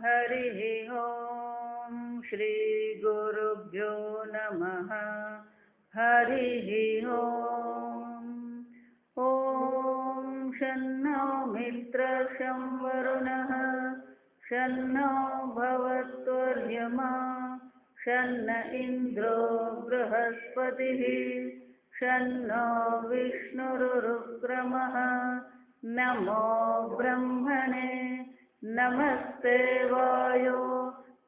हरिः ॐ श्रीगुरुभ्यो नमः। हरिः ॐ शन्नो मित्रशं वरुणः शन्नो भवत्वर्यमा शन्न इन्द्रो बृहस्पतिः शन्नो विष्णुरुक्रमः। नमो ब्रह्मणे नमस्ते वायो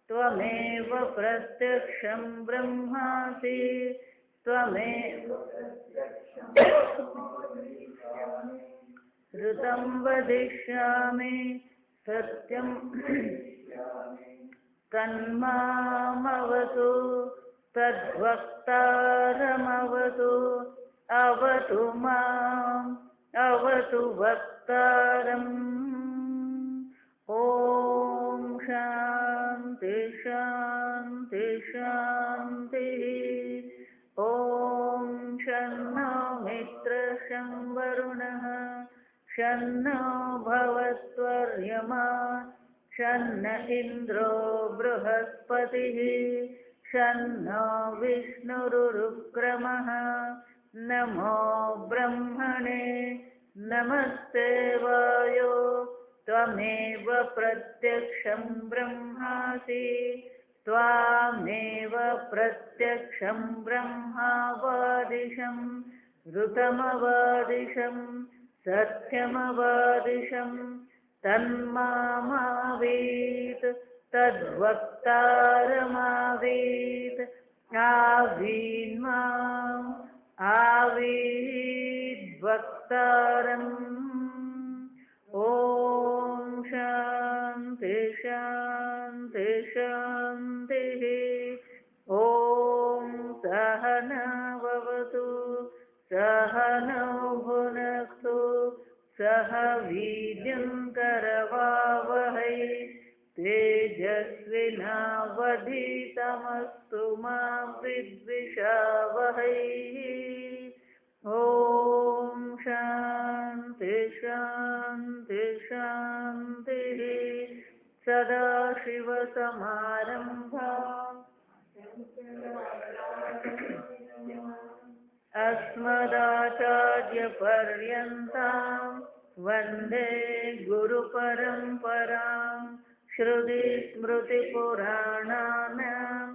त्वमेव प्रत्यक्षं ब्रह्मासि त्वमेव ऋतं वदिष्यामि सत्यं तन्मामवतु तद्वक्तारमवतु अवतु माम् अवतु वक्तारम्। ॐ शान्ति शान्ति शान्तिः। ॐ शन्नो मित्रशं वरुणः शन्नो भवत्वर्यमा शन्न इन्द्रो बृहस्पतिः शन्नो विष्णुरुक्रमः। नमो ब्रह्मणे नमस्ते वायो त्वमेव प्रत्यक्षं ब्रह्मासि त्वामेव प्रत्यक्षं ब्रह्मावादिशं ऋतमवादिशं सत्यमवादिशं तन्मामावीत् तद्वक्तारमावीत् आवीन्माम् आवीद्वक्तारम्। ॐ शान्ति शान्ति शान्तिः। ॐ सहनाववतु सहनौ भुनक्तु सह वीर्यं करवावहै तेजस्विनावधीतमस्तु मा विद्विषावहै। ॐ शान्ति शान्ति शान्तिः। सदाशिवसमारम्भाम् अस्मदाचार्यपर्यन्तां वन्दे गुरुपरम्पराम्। श्रुतिस्मृतिपुराणानाम्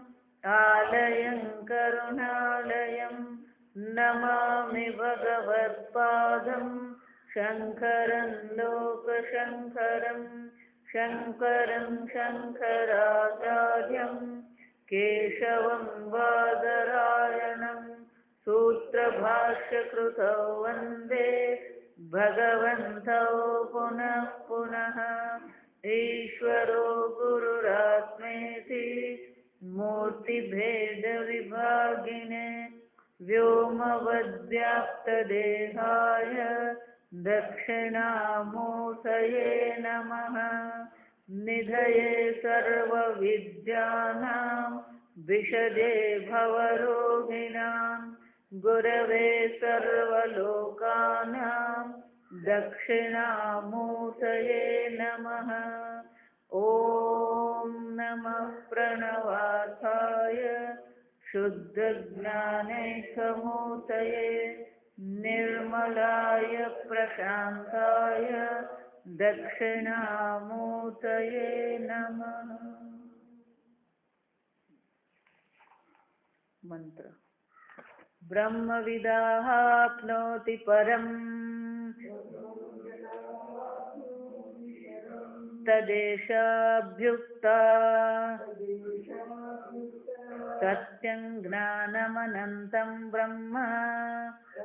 आलयं करुणालयं नमामि भगवत्पादं शङ्करं लोकशङ्करं शङ्करं शङ्कराचार्यं केशवं बादरायणं सूत्रभाष्यकृतौ वन्दे भगवन्तौ पुनः पुनः। ईश्वरो गुरुरात्मेति मूर्तिभेदविभागिने व्योमवद्व्याप्तदेहाय दक्षिणामूर्तये नमः। निधये सर्वविद्यानां विशदे भवरोगिणां गुरवे सर्वलोकानां दक्षिणामूर्तये नमः। ॐ नमः प्रणवार्थाय शुद्धज्ञानैकमूर्तये निर्मलाय प्रशान्ताय दक्षिणामूर्तये नमः। मंत्र ब्रह्मविदाप्नोति परम् तदेशाभ्युक्ता सत्यं ज्ञानमनन्तं ब्रह्म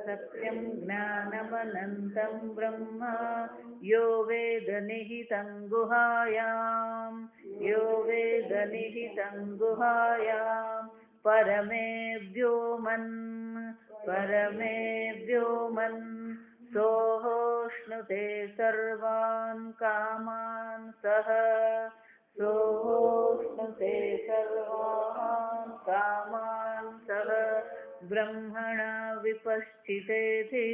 सत्यं ज्ञानमनन्तं ब्रह्म यो वेद निहितं गुहायां यो वेद निहितं गुहायां परमे व्योमन् सोऽश्नुते सर्वान् कामान् सः सोऽश्नुते सर्वान् कामान् सः ब्रह्मणा विपश्चितेति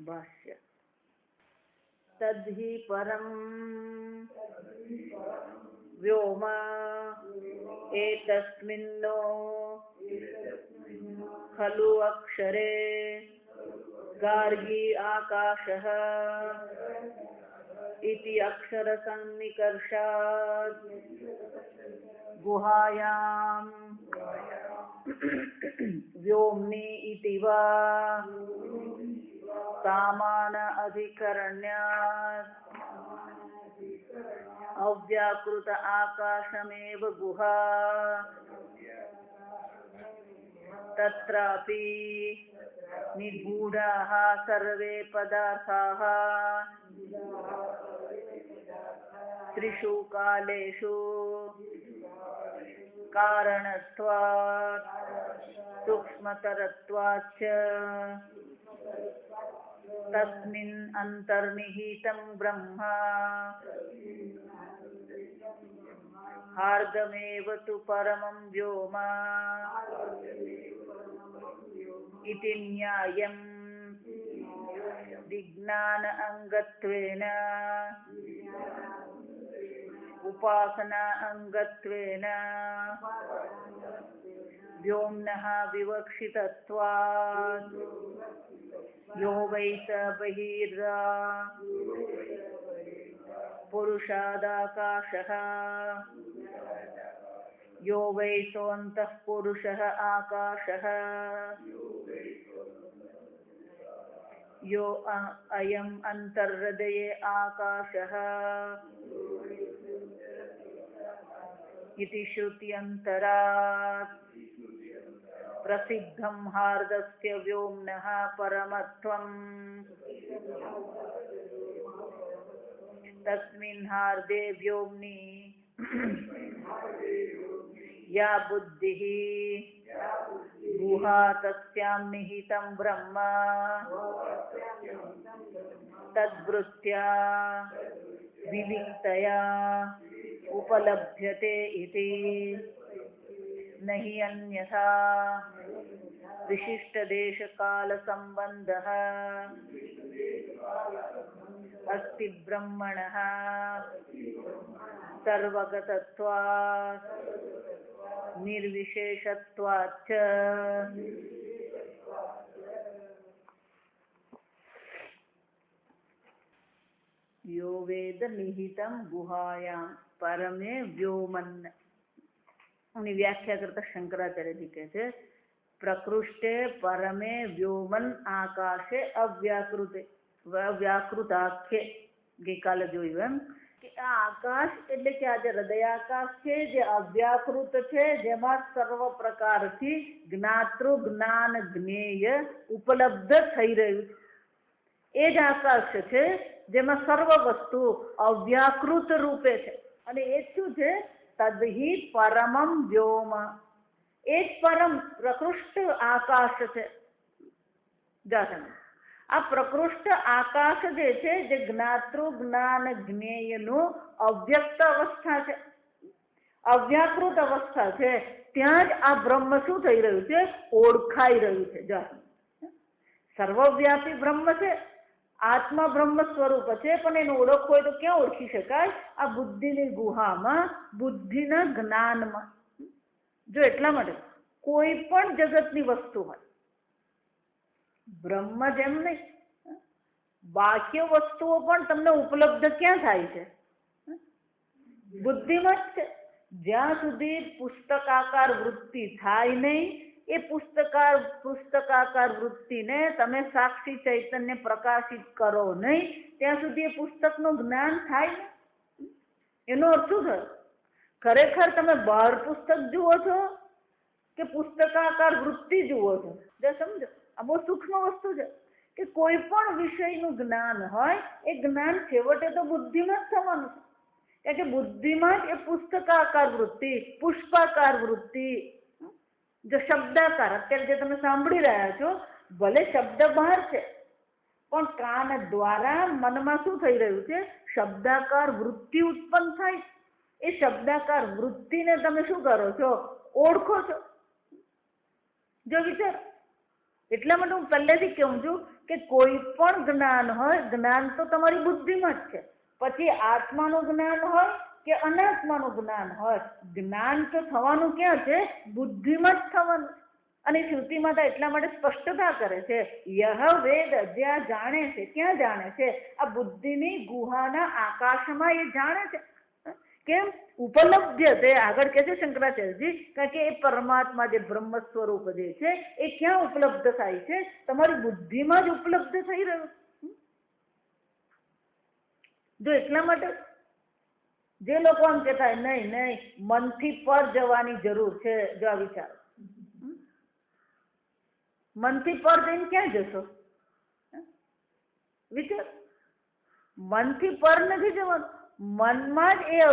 भाष्य। તદ્હિ પરમ વ્યોમ એતસ્મિન્નો ખલુ અક્ષરે ગાર્ગી આકાશઃ इति अक्षर सन्निकर्षात् गुहायां व्योम्नि इति वा सामान अधिकरण्यात् अव्याकृत आकाशमेव गुहा तत्रापि निगूढाः सर्वे पदार्थाः त्रिषु कालेषु कारणत्वात् सूक्ष्मतरत्वाच्च तस्मिन् अन्तर्निहितं ब्रह्म हार्दमेव तु परमं व्योम इति न्यायम् विज्ञान अंगत्वेन उपासना अंगत्वेन व्योम्नः विवक्षितत्वात् यो वै स बहिर्वा पुरुषादाकाशः यो वै सोऽन्तः पुरुषः आकाशः यो अयम् अन्तर्हृदये आकाशः इति श्रुत्यन्तरात् प्रसिद्धं हार्दस्य व्योम्नः परमत्वम् तस्मिन् हार्दे व्योम्नि या बुद्धिः गुहा तस्यां निहितं ब्रह्म तद्वृत्त्या विविक्तया उपलभ्यते इति न हि अन्यथा विशिष्टदेशकालसम्बन्धः अस्ति ब्रह्मणः सर्वगतत्वात् निर्विशेषत्वाच्च यो वेद निहितं गुहायां परमे व्योमन् ની વ્યાખ્યા કરતા શંકરાચાર્યજી કહે છે પ્રકૃષ્ટે પરમે વ્યોમન આકાશે અવ્યાકૃતાખ્ય ગઈકાલે જોયું એમ કે આ આકાશ એટલે કે આ જે હૃદયાકાશ છે જે અવ્યાકૃત છે જેમાં સર્વ પ્રકારથી જ્ઞાતૃ જ્ઞાન જ્ઞેય ઉપલબ્ધ થઈ રહ્યું છે એ જ આકાશ છે જેમાં સર્વ વસ્તુ અવ્યાકૃત રૂપે છે અને એ શું છે તદ્હિ પરમમ વ્યોમ એ જ પરમ પ્રકૃષ્ટ આકાશ છે આ પ્રકૃષ્ટ આકાશ જે છે જે જ્ઞાતૃ જ્ઞાન જ્ઞેયનું અવ્યક્ત અવસ્થા છે અવ્યાકૃત અવસ્થા છે ત્યાં જ આ બ્રહ્મ શું થઈ રહ્યું છે ઓળખાઈ રહ્યું છે સર્વવ્યાપી બ્રહ્મ છે આત્મા બ્રહ્મ સ્વરૂપ છે પણ એનું ઓળખ હોય તો ક્યાં ઓળખી શકાય આ બુદ્ધિની ગુહામાં બુદ્ધિના જ્ઞાનમાં જો એટલા માટે કોઈ પણ જગતની વસ્તુ હોય બ્રહ્મ જેમ નહીં બાહ્ય વસ્તુઓ પણ તમને ઉપલબ્ધ ક્યાં થાય છે બુદ્ધિમાં જ છે જ્યાં સુધી પુસ્તકાકાર વૃત્તિ થાય નહીં એ પુસ્તકાકાર વૃત્તિને તમે સાક્ષી ચૈતન્ય પ્રકાશિત કરો નહીં ત્યાં સુધી એ પુસ્તકનું જ્ઞાન થાય ને એનો અર્થ શું થયો ખરેખર તમે બહાર પુસ્તક જુઓ છો કે પુસ્તકાકાર વૃત્તિ જુઓ છો જો સમજો આ બહુ સૂક્ષ્મ વસ્તુ છે કે કોઈ પણ વિષયનું જ્ઞાન હોય એ જ્ઞાન છેવટે તો બુદ્ધિમાં જ થવાનું છે કારણ કે બુદ્ધિમાં જ એ પુસ્તકાકાર વૃત્તિ પુષ્પાકાર વૃત્તિ જો શબ્દાકાર અત્યારે જે તમે સાંભળી રહ્યા છો ભલે શબ્દ બહાર છે પણ કાન દ્વારા મનમાં શું થઈ રહ્યું છે શબ્દાકાર વૃત્તિ ઉત્પન્ન થાય એ શબ્દાકાર વૃત્તિને તમે શું કરો છો ઓળખો છો જો વિચાર એટલા માટે હું પહેલેથી કહું છું કે કોઈ પણ જ્ઞાન હોય, જ્ઞાન તો તમારી બુદ્ધિમાં જ છે. પછી આત્માનું જ્ઞાન હોય કે અનાત્માનું જ્ઞાન હોય, જ્ઞાન તો થવાનું ક્યાં છે? બુદ્ધિમાં જ થવાનું. અને શ્રુતિ માતા એટલા માટે સ્પષ્ટતા કરે છે, યહ વેદ, જ્યાં જાણે છે. ક્યાં જાણે છે? આ બુદ્ધિની ગુહાના આકાશમાં એ જાણે છે. કેમ? ઉપલબ્ધ તે આગળ કહે છે શંકરાચાર્યજી, કારણ કે એ પરમાત્મા જે બ્રહ્મ સ્વરૂપ જે છે એ ક્યાં ઉપલબ્ધ થાય છે? તમારી બુદ્ધિમાં જ ઉપલબ્ધ થઈ રહ્યું. જો એટલા માટે જે લોકો આમ કહેતા નહીં નહીં મનથી પર જવાની જરૂર છે, જો આ વિચારો, મનથી પર જઈને ક્યાં જશો? વિચાર, મનથી પર નથી જવાનું, મનમાં જ એ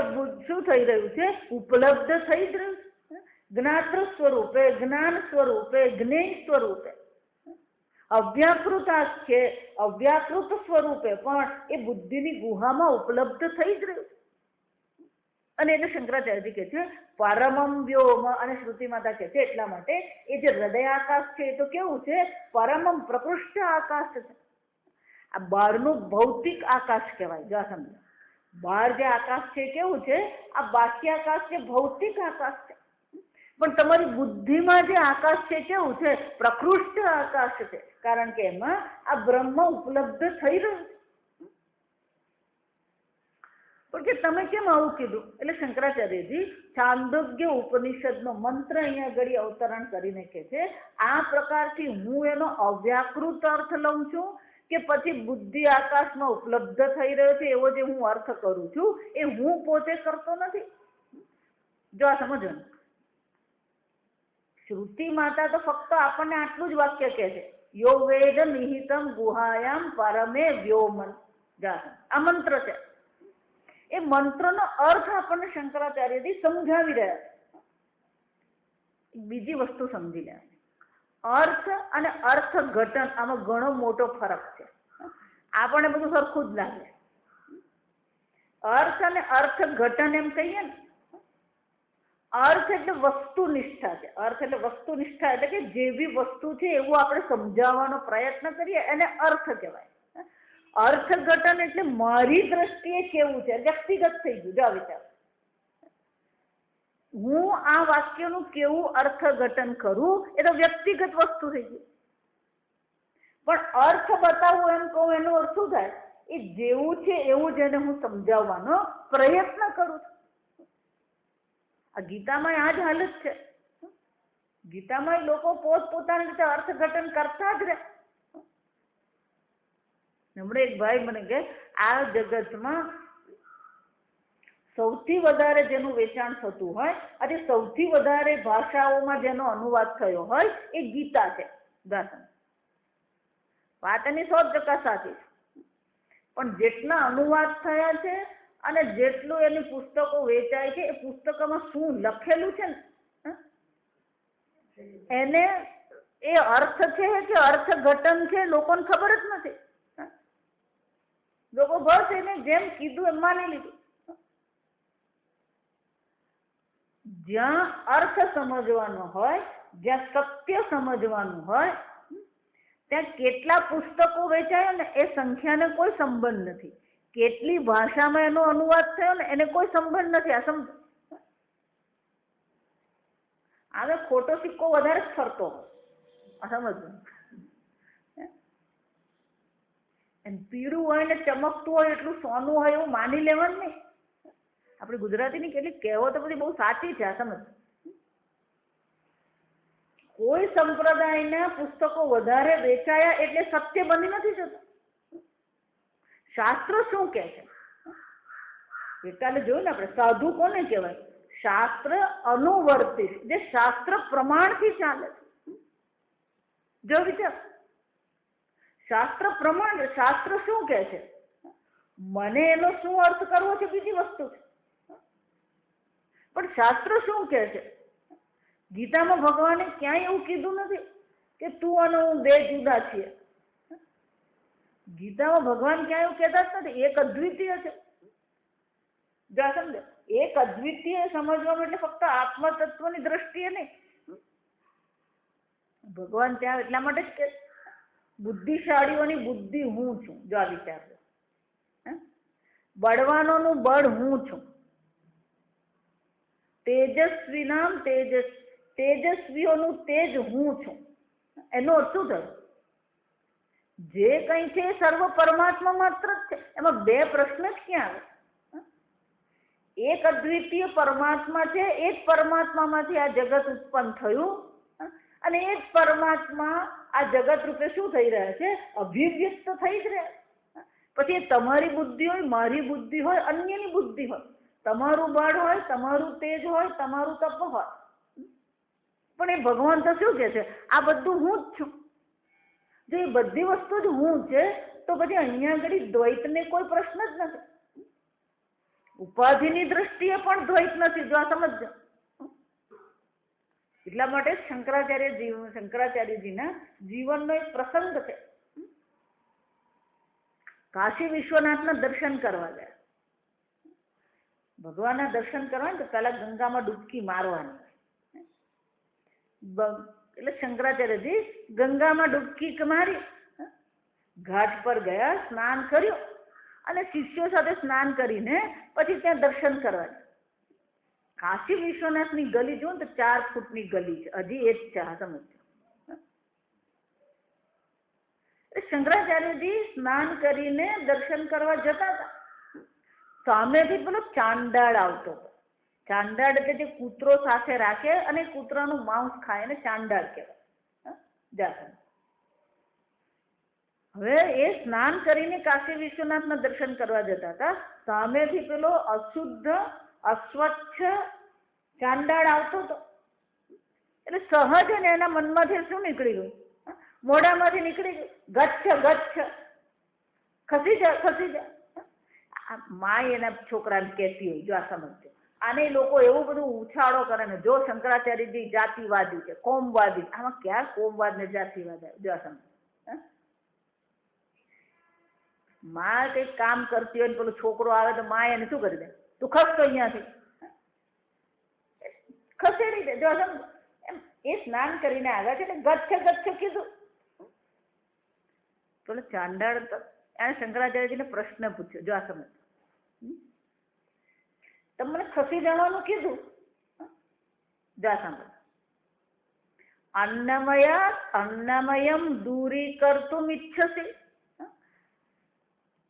શું થઈ રહ્યું છે? ઉપલબ્ધ થઈ જ રહ્યું છે. જ્ઞાતૃ સ્વરૂપે, જ્ઞાન સ્વરૂપે, જ્ઞેય સ્વરૂપે, અવ્યાકૃત છે, અવ્યાકૃત સ્વરૂપે પણ એ બુદ્ધિની ગુહામાં ઉપલબ્ધ થઈ જ રહ્યું. અને એટલે શંકરાચાર્યજી કહે છે પરમમ વ્યોમ, અને શ્રુતિ માતા કહે છે એટલા માટે એ જે હૃદય આકાશ છે એ તો કેવું છે? પરમમ પ્રકૃષ્ટ આકાશ છે. આ બહારનું ભૌતિક આકાશ કહેવાય. જો સમજો, બહાર જે આકાશ છે કેવું છે? આ બાહ્ય આકાશ છે, ભૌતિક આકાશ છે. પણ તમારી બુદ્ધિમાં જે આકાશ છે કેવું છે? પ્રકૃષ્ટ આકાશ છે. કારણ કે એમાં આ બ્રહ્મ ઉપલબ્ધ થઈ રહ્યું છે. પણ કે તમે કેમ આવું કીધું? એટલે શંકરાચાર્યજી છાંદોગ્ય ઉપનિષદનો મંત્ર અહીંયા આગળ અવતરણ કરીને કહે છે, આ પ્રકારથી હું એનો અવ્યાકૃત અર્થ લઉં છું કે પછી બુદ્ધિ આકાશમાં ઉપલબ્ધ થઈ રહ્યો છે એવો જે હું અર્થ કરું છું એ હું પોતે કરતો નથી. જો આ સમજો ને, શ્રુતિ માતા તો ફક્ત આપણને આટલું જ વાક્ય કહે છે, યો વેદ નિહિતમ ગુહાયામ પરમે વ્યોમન. આ મંત્ર છે. એ મંત્રનો અર્થ આપણને શંકરાચાર્યજી સમજાવી રહ્યા છે. બીજી વસ્તુ સમજી લે, અર્થ અને અર્થઘટન આમાં ઘણો મોટો ફરક છે. આપણને બધું સરખું જ લાગે. અર્થ અને અર્થઘટન એમ કહીએ ને, અર્થ એટલે વસ્તુનિષ્ઠા છે. અર્થ એટલે વસ્તુનિષ્ઠા એટલે કે જેવી વસ્તુ છે એવું આપણે સમજાવવાનો પ્રયત્ન કરીએ એને અર્થ કહેવાય. અર્થઘટન એટલે મારી દ્રષ્ટિએ કેવું છે, વ્યક્તિગત થઈ ગયું. જો વિચાર, હું આ વાક્યનું કેવું અર્થઘટન કરું એ તો વ્યક્તિગત વસ્તુ થઈ ગઈ. પણ અર્થ બતાવવું એમ કહું એનો અર્થ શું થાય? એ જેવું છે એવું જ એને હું સમજાવવાનો પ્રયત્ન કરું છું. આ ગીતામાં આ જ હાલત છે. ગીતામાં લોકો પોતપોતાની રીતે અર્થઘટન કરતા જ રહે. હમણાં એક ભાઈ મને કહે, આ જગતમાં સૌથી વધારે જેનું વેચાણ થતું હોય, આજે સૌથી વધારે ભાષાઓમાં જેનો અનુવાદ થયો હોય એ ગીતા છે. વાત એની 100% સાચી છે. પણ જેટલા અનુવાદ થયા છે અને જેટલું એની પુસ્તકો વેચાય છે એ પુસ્તકોમાં શું લખેલું છે ને એને એ અર્થ છે કે અર્થઘટન છે લોકોને ખબર જ નથી. લોકો બસ એને જેમ કીધું એમ માની લીધું. જ્યાં અર્થ સમજવાનો હોય, જ્યાં સત્ય સમજવાનું હોય, ત્યાં કેટલા પુસ્તકો વેચાયો ને એ સંખ્યાને કોઈ સંબંધ નથી. કેટલી ભાષામાં એનો અનુવાદ થયો ને એને કોઈ સંબંધ નથી. આ સમજો, આને ખોટો સિક્કો વધારે જ ફરતો હોય. આ સમજવું. પીળું હોય ને ચમકતું હોય એટલું સોનું હોય એવું માની લેવાનું નહીં. આપણી ગુજરાતીની કેટલીક કહેવતો બધી બહુ સાચી છે. આ સમજ, કોઈ સંપ્રદાયના પુસ્તકો વધારે વેચાયા એટલે સત્ય બની નથી જતું. શાસ્ત્ર શું કહે છે? ગઈકાલે જોયું ને આપણે, સાધુ કોને કહેવાય? શાસ્ત્ર અનુવર્તી, જે શાસ્ત્ર પ્રમાણથી ચાલે છે. જો વિચાર, શાસ્ત્ર પ્રમાણ, શાસ્ત્ર શું કહે છે? મને એનો શું અર્થ કરવો છે બીજી વસ્તુ છે, પણ શાસ્ત્ર શું કહે છે? ગીતામાં ભગવાને ક્યાંય એવું કીધું નથી કે તું અને હું બે જુદા છીએ. ગીતામાં ભગવાન ક્યાંય એવું કહેતા જ નથી. એક અદ્વિતીય છે. જો સમજો, એક અદ્વિતીય સમજવામાં એટલે ફક્ત આત્મ તત્વની દ્રષ્ટિએ નહીં. ભગવાન ત્યાં એટલા માટે જ કે બુદ્ધિશાળીઓની બુદ્ધિ હું છું, જો આ વિચારજો. બળવાનોનું બળ હું છું, તેજસ્વીઓનું તેજ હું છું. એનો અર્થ શું થયો? જે કંઈ છે એ સર્વ પરમાત્મા માત્ર જ છે. એમાં બે પ્રશ્ન જ ક્યાં આવે? એક અદ્વિતીય પરમાત્મા છે, એ જ પરમાત્મામાંથી આ જગત ઉત્પન્ન થયું, અને એ જ પરમાત્મા આ જગત રૂપે શું થઈ રહ્યા છે? અભિવ્યક્ત થઈ જ રહ્યા. પછી એ તમારી બુદ્ધિ હોય, મારી બુદ્ધિ હોય, અન્યની બુદ્ધિ હોય, તમારું બળ હોય, તમારું તેજ હોય, તમારું તપ હોય, પણ એ ભગવાન તો શું કે છે? આ બધું હું જ છું. જો એ બધી વસ્તુ જ હું છે, તો પછી અહીંયા આગળ દ્વૈતને કોઈ પ્રશ્ન જ નથી. ઉપાધિની દ્રષ્ટિએ પણ દ્વૈત નથી, જો આ સમજજો. એટલા માટે શંકરાચાર્યજીના જીવનનો એક પ્રસંગ છે. કાશી વિશ્વનાથના દર્શન કરવા ગયા. ભગવાનના દર્શન કરવા તો પહેલા ગંગામાં ડૂબકી મારવાની. એટલે શંકરાચાર્યજી ગંગામાં ડૂબકી મારી, ઘાટ પર ગયા, સ્નાન કર્યું, અને શિષ્યો સાથે સ્નાન કરીને પછી ત્યાં દર્શન કરવા. કાશી વિશ્વનાથની ગલી જુઓ તો 4 ફૂટની ગલી છે, હજી એ જ છે. હા, સમજો. શંકરાચાર્યજી સ્નાન કરીને દર્શન કરવા જતા હતા. સામેથી પેલો ચાંડાળ આવતો હતો. ચાંડાળ એટલે જે કૂતરો સાથે રાખે અને કૂતરાનું માંસ ખાય એને ચાંડાળ કહેવાય. હવે એ સ્નાન કરીને કાશી વિશ્વનાથના દર્શન કરવા જતા હતા. સામેથી પેલો અશુદ્ધ અસ્વચ્છ ચાંડાળ આવતો હતો. એટલે સહજ ને એના મનમાંથી શું નીકળી ગયું? મોઢામાંથી નીકળી ગયું, ગચ્છ ગચ્છ, ખસી જા ખસી જા. માય એના છોકરાને કહેતી હોય, જો આ સમજજો. આને લોકો એવું બધું ઉછાળો કરે ને, જો શંકરાચાર્યજી જાતિવાદી છે, કોમવાદી. આમાં ક્યાં કોમવાદ ને જાતિવાદ આવે? જો આ સમજ. માં કઈક કામ કરતી હોય ને પેલો છોકરો આવે તો માં એને શું કરી દે? તું ખસતો અહીંયાથી, ખસેડી દે. જો સમજ. એમ એ સ્નાન કરીને આવ્યા છે એટલે ગચ્છ ગચ્છ કીધું. પેલો ચાંડાળ તો એને શંકરાચાર્યજીને પ્રશ્ન પૂછ્યો, જો આ સમજ. તમને ખસી જવાનું કીધું, જા સાંભળ. અન્નમયમ દૂરી કરતું ઈચ્છસી.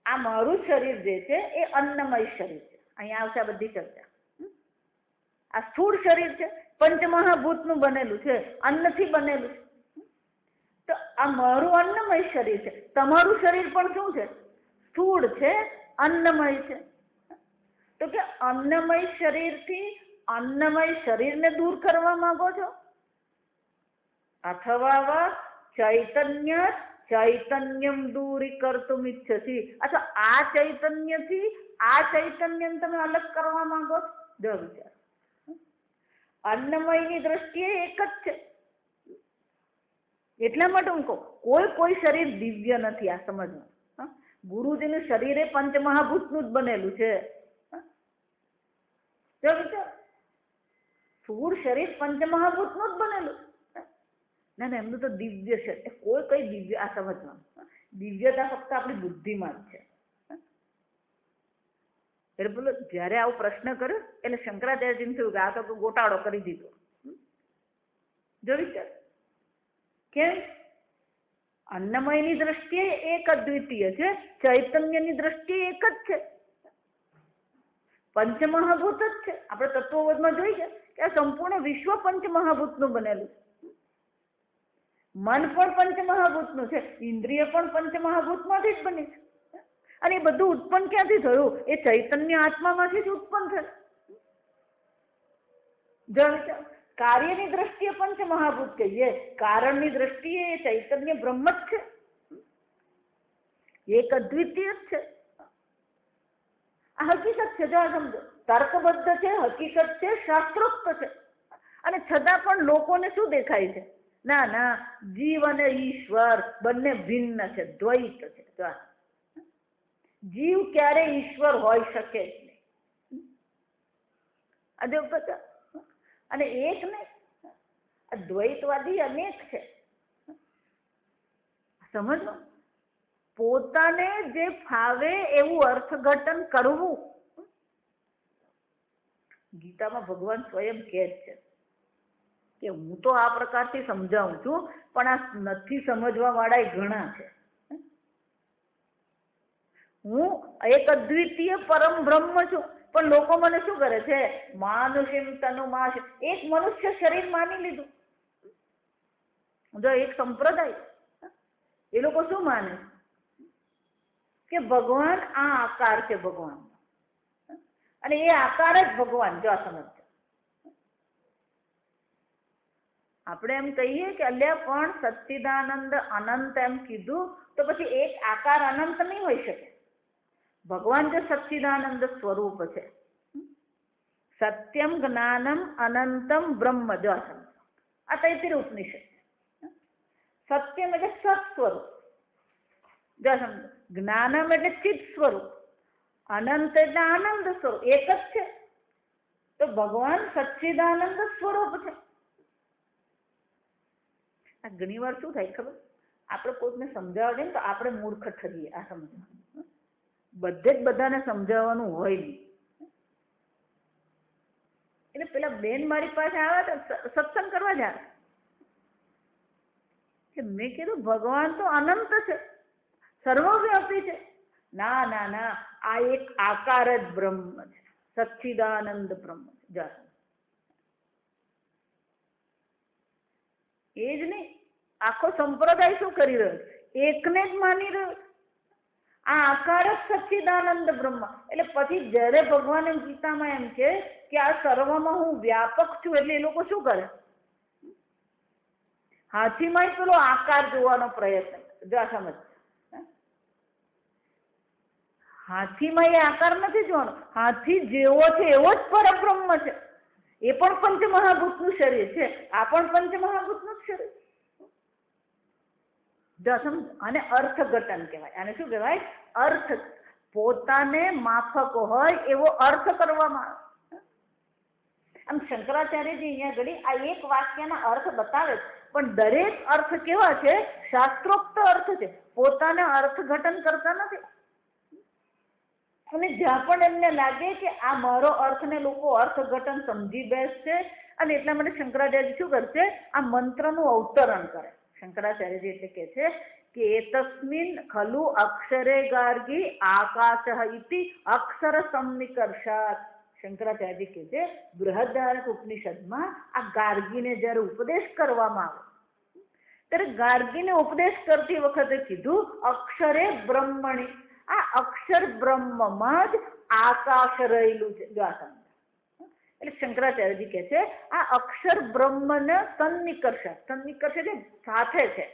આ મારું શરીર જે છે એ અન્નમય શરીર છે. અહીંયા આવશે આ બધી ચર્ચા. આ સ્થૂળ શરીર છે, પંચમહાભૂતનું બનેલું છે, અન્નથી બનેલું છે. તો આ મારું અન્નમય શરીર છે. તમારું શરીર પણ શું છે? સ્થૂળ છે, અન્નમય છે. તો કે અન્નમય શરીરથી અન્નમય શરીરને દૂર કરવા માંગો છો, અથવા ચૈતન્યમ દૂરી કરતું ઈચ્છસી, અથવા આ ચૈતન્યથી આ ચૈતન્યને તમે અલગ કરવા માંગો છો. જો વિચાર. અન્નમયની દ્રષ્ટિએ એક જ છે. એટલા માટે હું કહું, કોઈ શરીર દિવ્ય નથી. આ સમજવું. ગુરુજીનું શરીર એ પંચમહાભૂતનું જ બનેલું છે. જો વિચાર. સ્થૂળ શરીર પંચમહાભૂતનું જ બનેલું. ના, એમનું તો દિવ્ય છે. કોઈ કઈ દિવ્ય, આ સમજવાનું. દિવ્યતા ફક્ત આપણી બુદ્ધિમાં જ છે. એટલે બોલો, જયારે આવો પ્રશ્ન કર્યો એટલે શંકરાચાર્યજીને થયું કે આ તો ગોટાળો કરી દીધો. જો વિચાર. કેમ? અન્નમયની દ્રષ્ટિએ એક અદ્વિતીય છે, ચૈતન્યની દ્રષ્ટિએ એક જ છે, પંચમહાભૂત જ છે. આપણે તત્વબોધમાં જોઈએ કે આ સંપૂર્ણ વિશ્વ પંચમહાભૂતનું બનેલું છે. મન પણ પંચમહાભૂતનું છે, ઇન્દ્રિય પણ પંચમહાભૂતમાંથી જ બની છે. અને એ બધું ઉત્પન્ન ક્યાંથી થયું? એ ચૈતન્ય આત્મામાંથી જ ઉત્પન્ન થયું. જો વિચાર. કાર્યની દ્રષ્ટિએ પંચમહાભૂત કહીએ, કારણની દ્રષ્ટિએ એ ચૈતન્ય બ્રહ્મ જ છે, એક અદ્વિતીય જ છે. આ હકીકત છે. જો સમજો. તર્કબદ્ધ છે, હકીકત છે, શાસ્ત્રોક્ત છે. અને છતાં પણ લોકોને શું દેખાય છે? ના, જીવ અને ઈશ્વર બંને ભિન્ન છે, દ્વૈત છે. જીવ ક્યારે ઈશ્વર હોઈ શકે જ નહીં. અને એક નહીં, દ્વૈતવાદી અનેક છે. સમજો, પોતાને જે ફાવે એવું અર્થઘટન કરવું. ગીતામાં ભગવાન સ્વયં કહે છે કે હું તો આ પ્રકારથી સમજાવું છું, પણ આ નથી સમજવા વાળા ઘણા છે. હું એક અદ્વિતીય પરમ બ્રહ્મ છું, પણ લોકો મને શું કરે છે, માનુષિમ તનુમાશ, એક મનુષ્ય શરીર માની લીધું. જો એક સંપ્રદાય, એ લોકો શું માને કે ભગવાન આ આકાર છે ભગવાન, અને એ આકાર જ ભગવાન. જો આ સમજ, આપણે એમ કહીએ કે અલ્યા પણ સચ્ચિદાનંદ અનંત એમ કીધું તો પછી એક આકાર અનંત નહીં હોઈ શકે. ભગવાન જે સચ્ચિદાનંદ સ્વરૂપ છે, સત્યમ જ્ઞાનમ અનંતમ બ્રહ્મ. જો આ તૈત્તિરીય ઉપનિષદ. સત્યમ એટલે સત સ્વરૂપ, જો સમજો. જ્ઞાનમ એટલે ચિત્ત સ્વરૂપ, અનંત એટલે આનંદ સ્વરૂપ. એક જ છે. તો ભગવાન સચ્ચિદાનંદ સ્વરૂપ છે. આ ઘણી વાર શું થાય ખબર, આપણે કોઈને સમજાવવા દઈએ ને તો આપણે મૂર્ખ ઠરીએ. આ સમજવાનું બધે જ બધાને સમજાવવાનું હોય નહીં. એટલે પેલા બેન મારી પાસે આવે તો સત્સંગ કરવા જ આવે કે મેં કીધું ભગવાન તો અનંત છે, સર્વવ્યાપી છે. ના ના ના, આ એક આકાર જ બ્રહ્મ છે, સચ્ચિદાનંદ બ્રહ્મ છે. એ જ નહીં, આખો સંપ્રદાય શું કરી રહ્યો છે, એકને જ માની રહ્યો છે. આ આકાર જ સચ્ચિદાનંદ બ્રહ્મ. એટલે પછી જ્યારે ભગવાન ગીતામાં એમ છે કે આ સર્વમાં હું વ્યાપક છું, એટલે એ લોકો શું કરે, હાથીમાં પેલો આકાર જોવાનો પ્રયત્ન. જો આ સમજ, હાથીમાં એ આકાર નથી જોવાનો. હાથી જેવો છે એવો જ પરબ્રહ્મ છે. એ પણ પંચમહાભૂતનું શરીર છે, આ પણ પંચમહાભૂતનું જ શરીર. જો સમજ, આને અર્થઘટન કહેવાય. આને શું કહેવાય, અર્થ. પોતાને માફક હોય એવો અર્થ કરવામાં આવે. આમ શંકરાચાર્યજી અહીંયા ઘડી આ એક વાક્યના અર્થ બતાવે છે, પણ દરેક અર્થ કેવા છે, શાસ્ત્રોક્ત અર્થ છે, પોતાને અર્થઘટન કરતા નથી. અને જ્યાં પણ એમને લાગે કે આ મારો અર્થ ને લોકો અર્થઘટન સમજી બેસશે, અને એટલા માટે શંકરાચાર્ય શું કરશે, આ મંત્રનું અવતરણ કરે. શંકરાચાર્યજી એટલે કે છે કે એતસ્મિન ખલુ અક્ષરે ગાર્ગી આકાશ ઇતિ અક્ષર સન્નિકર્ષાત. શંકરાચાર્યજી કે છે બૃહદારણ્યક ઉપનિષદમાં આ ગાર્ગીને જયારે ઉપદેશ કરવામાં આવે ત્યારે ગાર્ગીને ઉપદેશ કરતી વખતે કીધું અક્ષરે બ્રહ્મણી. આ અક્ષર બ્રહ્મમાં જ આકાશ રહેલું છે. જો આ સમજ, એટલે શંકરાચાર્યજી કે છે આ અક્ષર બ્રહ્મને સન્નિકર્ષ. સન્નિકર્ષ એટલે સાથે છે.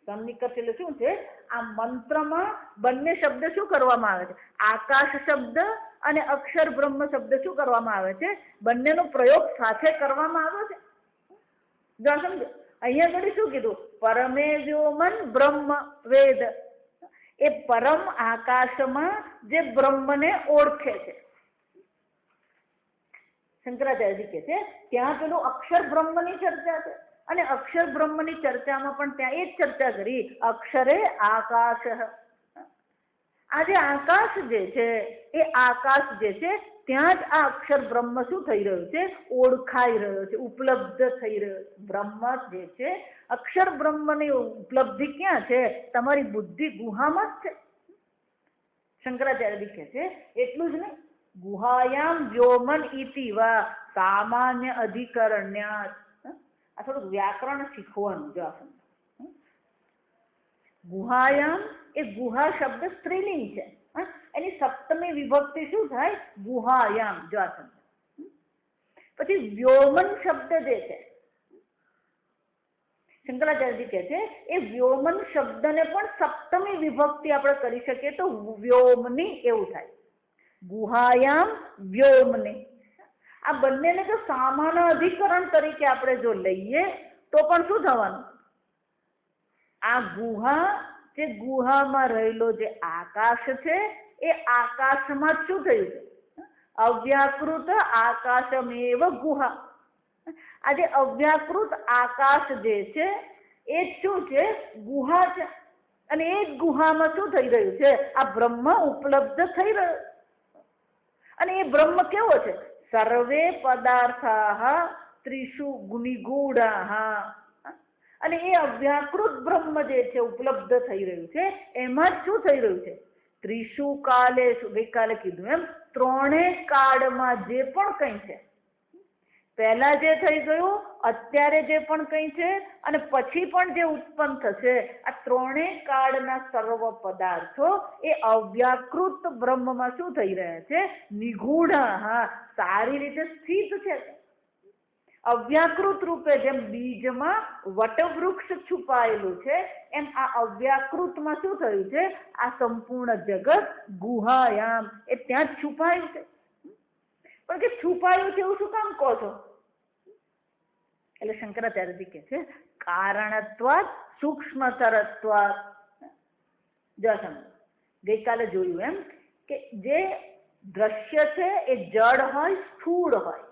સન્નિકર્ષ એટલે શું છે, આ મંત્રમાં બંને શબ્દ શું કરવામાં આવે છે, આકાશ શબ્દ અને અક્ષર બ્રહ્મ શબ્દ શું કરવામાં આવે છે, બંનેનો પ્રયોગ સાથે કરવામાં આવ્યો છે. જો સમજો, અહીંયા આગળ શું કીધું, પરમે વ્યોમન બ્રહ્મ વેદ. એ પરમ આકાશમાં જે બ્રહ્મને ઓળખે છે. શંકરાચાર્યજી કે છે ત્યાં પેલું અક્ષર બ્રહ્મની ચર્ચા છે, અને અક્ષર બ્રહ્મની ચર્ચામાં પણ ત્યાં એ જ ચર્ચા કરી, અક્ષરે આકાશ. આ જે આકાશ જે છે, એ આકાશ જે છે ત્યાં જ આ અક્ષર બ્રહ્મ શું થઈ રહ્યું છે, ઓળખાઈ રહ્યો છે, ઉપલબ્ધ થઈ રહ્યો છે. બ્રહ્મ જે છે, અક્ષર બ્રહ્મની ઉપલબ્ધિ ક્યાં છે, તમારી બુદ્ધિ ગુહામાં જ છે. શંકરાચાર્યજી કહે છે એટલું જ નહીં, ગુહાયામ વ્યોમન ઇતિ વા સામાન્ય અધિકરણ્યાત. આ થોડુંક વ્યાકરણ શીખવાનું. જો આ ગુહાયામ, એ ગુહા શબ્દ સ્ત્રીલિંગ છે, એની સપ્તમી વિભક્તિ શું થાય, ગુહાયામ. જો આ સમજ. પછી વ્યોમન શબ્દ જે છે, શંકરાચાર્યજી કહે છે એ વ્યોમન શબ્દને પણ સપ્તમી વિભક્તિ આપણે કરી શકીએ તો વ્યોમની એવું થાય, ગુહાયામ વ્યોમની. આ બંનેને જો સામાન્ય અધિકરણ તરીકે આપણે જો લઈએ તો પણ શું થવાનું, આ ગુહા, જે ગુહામાં રહેલો જે આકાશ છે, એ આકાશમાં શું થયું છે, અવ્યાકૃત આકાશમેવ ગુહા. આ જે અવ્યાકૃત આકાશ જે છે એ શું છે, ગુહા છે. અને એ જ ગુહામાં શું થઈ રહ્યું છે? આ બ્રહ્મ ઉપલબ્ધ થઈ રહ્યો. અને એ બ્રહ્મ કેવો છે? સર્વે પદાર્થા ત્રિષુ ગુનિગૂઢા. અને એ અવ્યાકૃત બ્રહ્મ જે છે ઉપલબ્ધ થઈ રહ્યું છે, એમાં જ શું થઈ રહ્યું છે? ત્રિષુ કાલેષુ, ગઈકાલે કીધું એમ, ત્રણેય કાળમાં જે પણ કંઈ છે, પહેલા જે થઈ ગયું, અત્યારે જે પણ કંઈ છે, અને પછી પણ જે ઉત્પન્ન થશે, આ ત્રણેય કાળના સર્વ પદાર્થો એ અવ્યાકૃત બ્રહ્મમાં શું થઈ રહ્યા છે? નિગૂઢ. સારી રીતે સ્થિત છે. અવ્યાકૃત રૂપે જેમ બીજમાં વટવૃક્ષ છુપાયેલું છે, એમ આ અવ્યાકૃતમાં શું થયું છે? આ સંપૂર્ણ જગત ગુહાયામ, એ ત્યાં જ છુપાયું છે. પણ કે છુપાયું છે એવું શું કામ કહો છો? એટલે શંકરાચાર્યજી કહે છે કારણત્વાદ સૂક્ષ્મતરત્વાદ. જો સમજો, ગઈકાલે જોયું એમ કે જે દ્રશ્ય છે એ જડ હોય, સ્થૂળ હોય,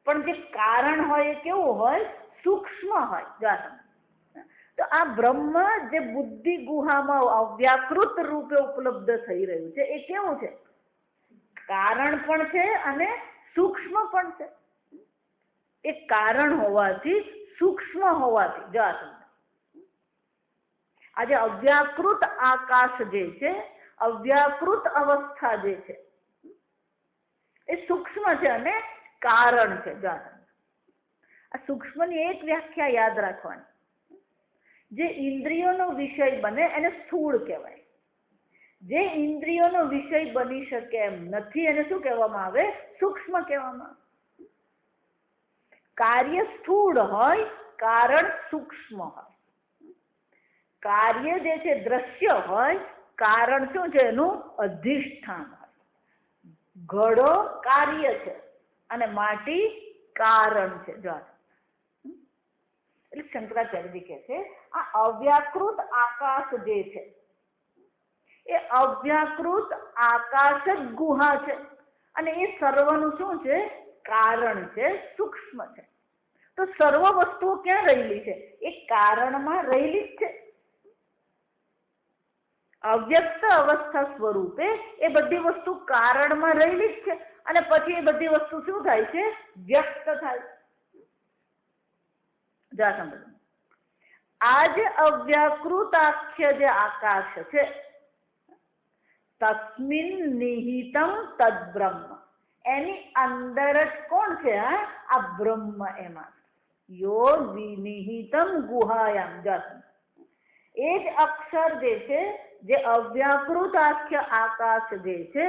પણ જે કારણ હોય એ કેવું હોય? સૂક્ષ્મ હોય. જો સમજો, તો આ બ્રહ્મ જે બુદ્ધિ ગુહામાં અવ્યાકૃત રૂપે ઉપલબ્ધ થઈ રહ્યું છે, એ કેવું છે? કારણ પણ છે અને સૂક્ષ્મ પણ છે. એ કારણ હોવાથી, સૂક્ષ્મ હોવાથી, જો આજે અવ્યાકૃત આકાશ જે છે, અવ્યાકૃત અવસ્થા જે છે, એ સૂક્ષ્મ છે અને કારણ છે. જો આ સૂક્ષ્મની એક વ્યાખ્યા યાદ રાખવાની, જે ઇન્દ્રિયોનો વિષય બને એને સ્થૂળ કહેવાય. જે ઇન્દ્રિયોનો વિષય બની શકે એમ નથી એને શું કહેવામાં આવે? સૂક્ષ્મ કહેવામાં આવે. કાર્ય સ્થૂળ હોય, કારણ સૂક્ષ્મ હોય. કાર્ય જે છે દ્રશ્ય હોય, કારણ શું છે? એનું અધિષ્ઠાન હોય. ઘડો કાર્ય છે અને માટી કારણ છે. જો એટલે શંકરાચાર્યજી કહે છે આ અવ્યાકૃત આકાશ જે છે એ અવ્યાકૃત આકાશ જ ગુહા છે, અને એ સર્વનું શું છે? કારણ છે, સૂક્ષ્મ છે. તો સર્વ વસ્તુઓ ક્યાં રહેલી છે? એ કારણમાં રહેલી જ છે. અવ્યક્ત અવસ્થા સ્વરૂપે એ બધી વસ્તુ કારણમાં રહેલી જ છે, અને પછી એ બધી વસ્તુ શું થાય છે? વ્યક્ત થાય. જા સમજો, આ જે અવ્યાકૃત આખ્ય જે આકાશ છે, તસ્મિન નિહિતમ તદ્બ્રહ્મ, એની અંદર જ કોણ છે? આ બ્રહ્મ. એમાં યો વિનિહિતમ ગુહાયામ. જા એ જ અક્ષર જે છે, જે અવ્યાકૃત આખ્ય આકાશ જે છે,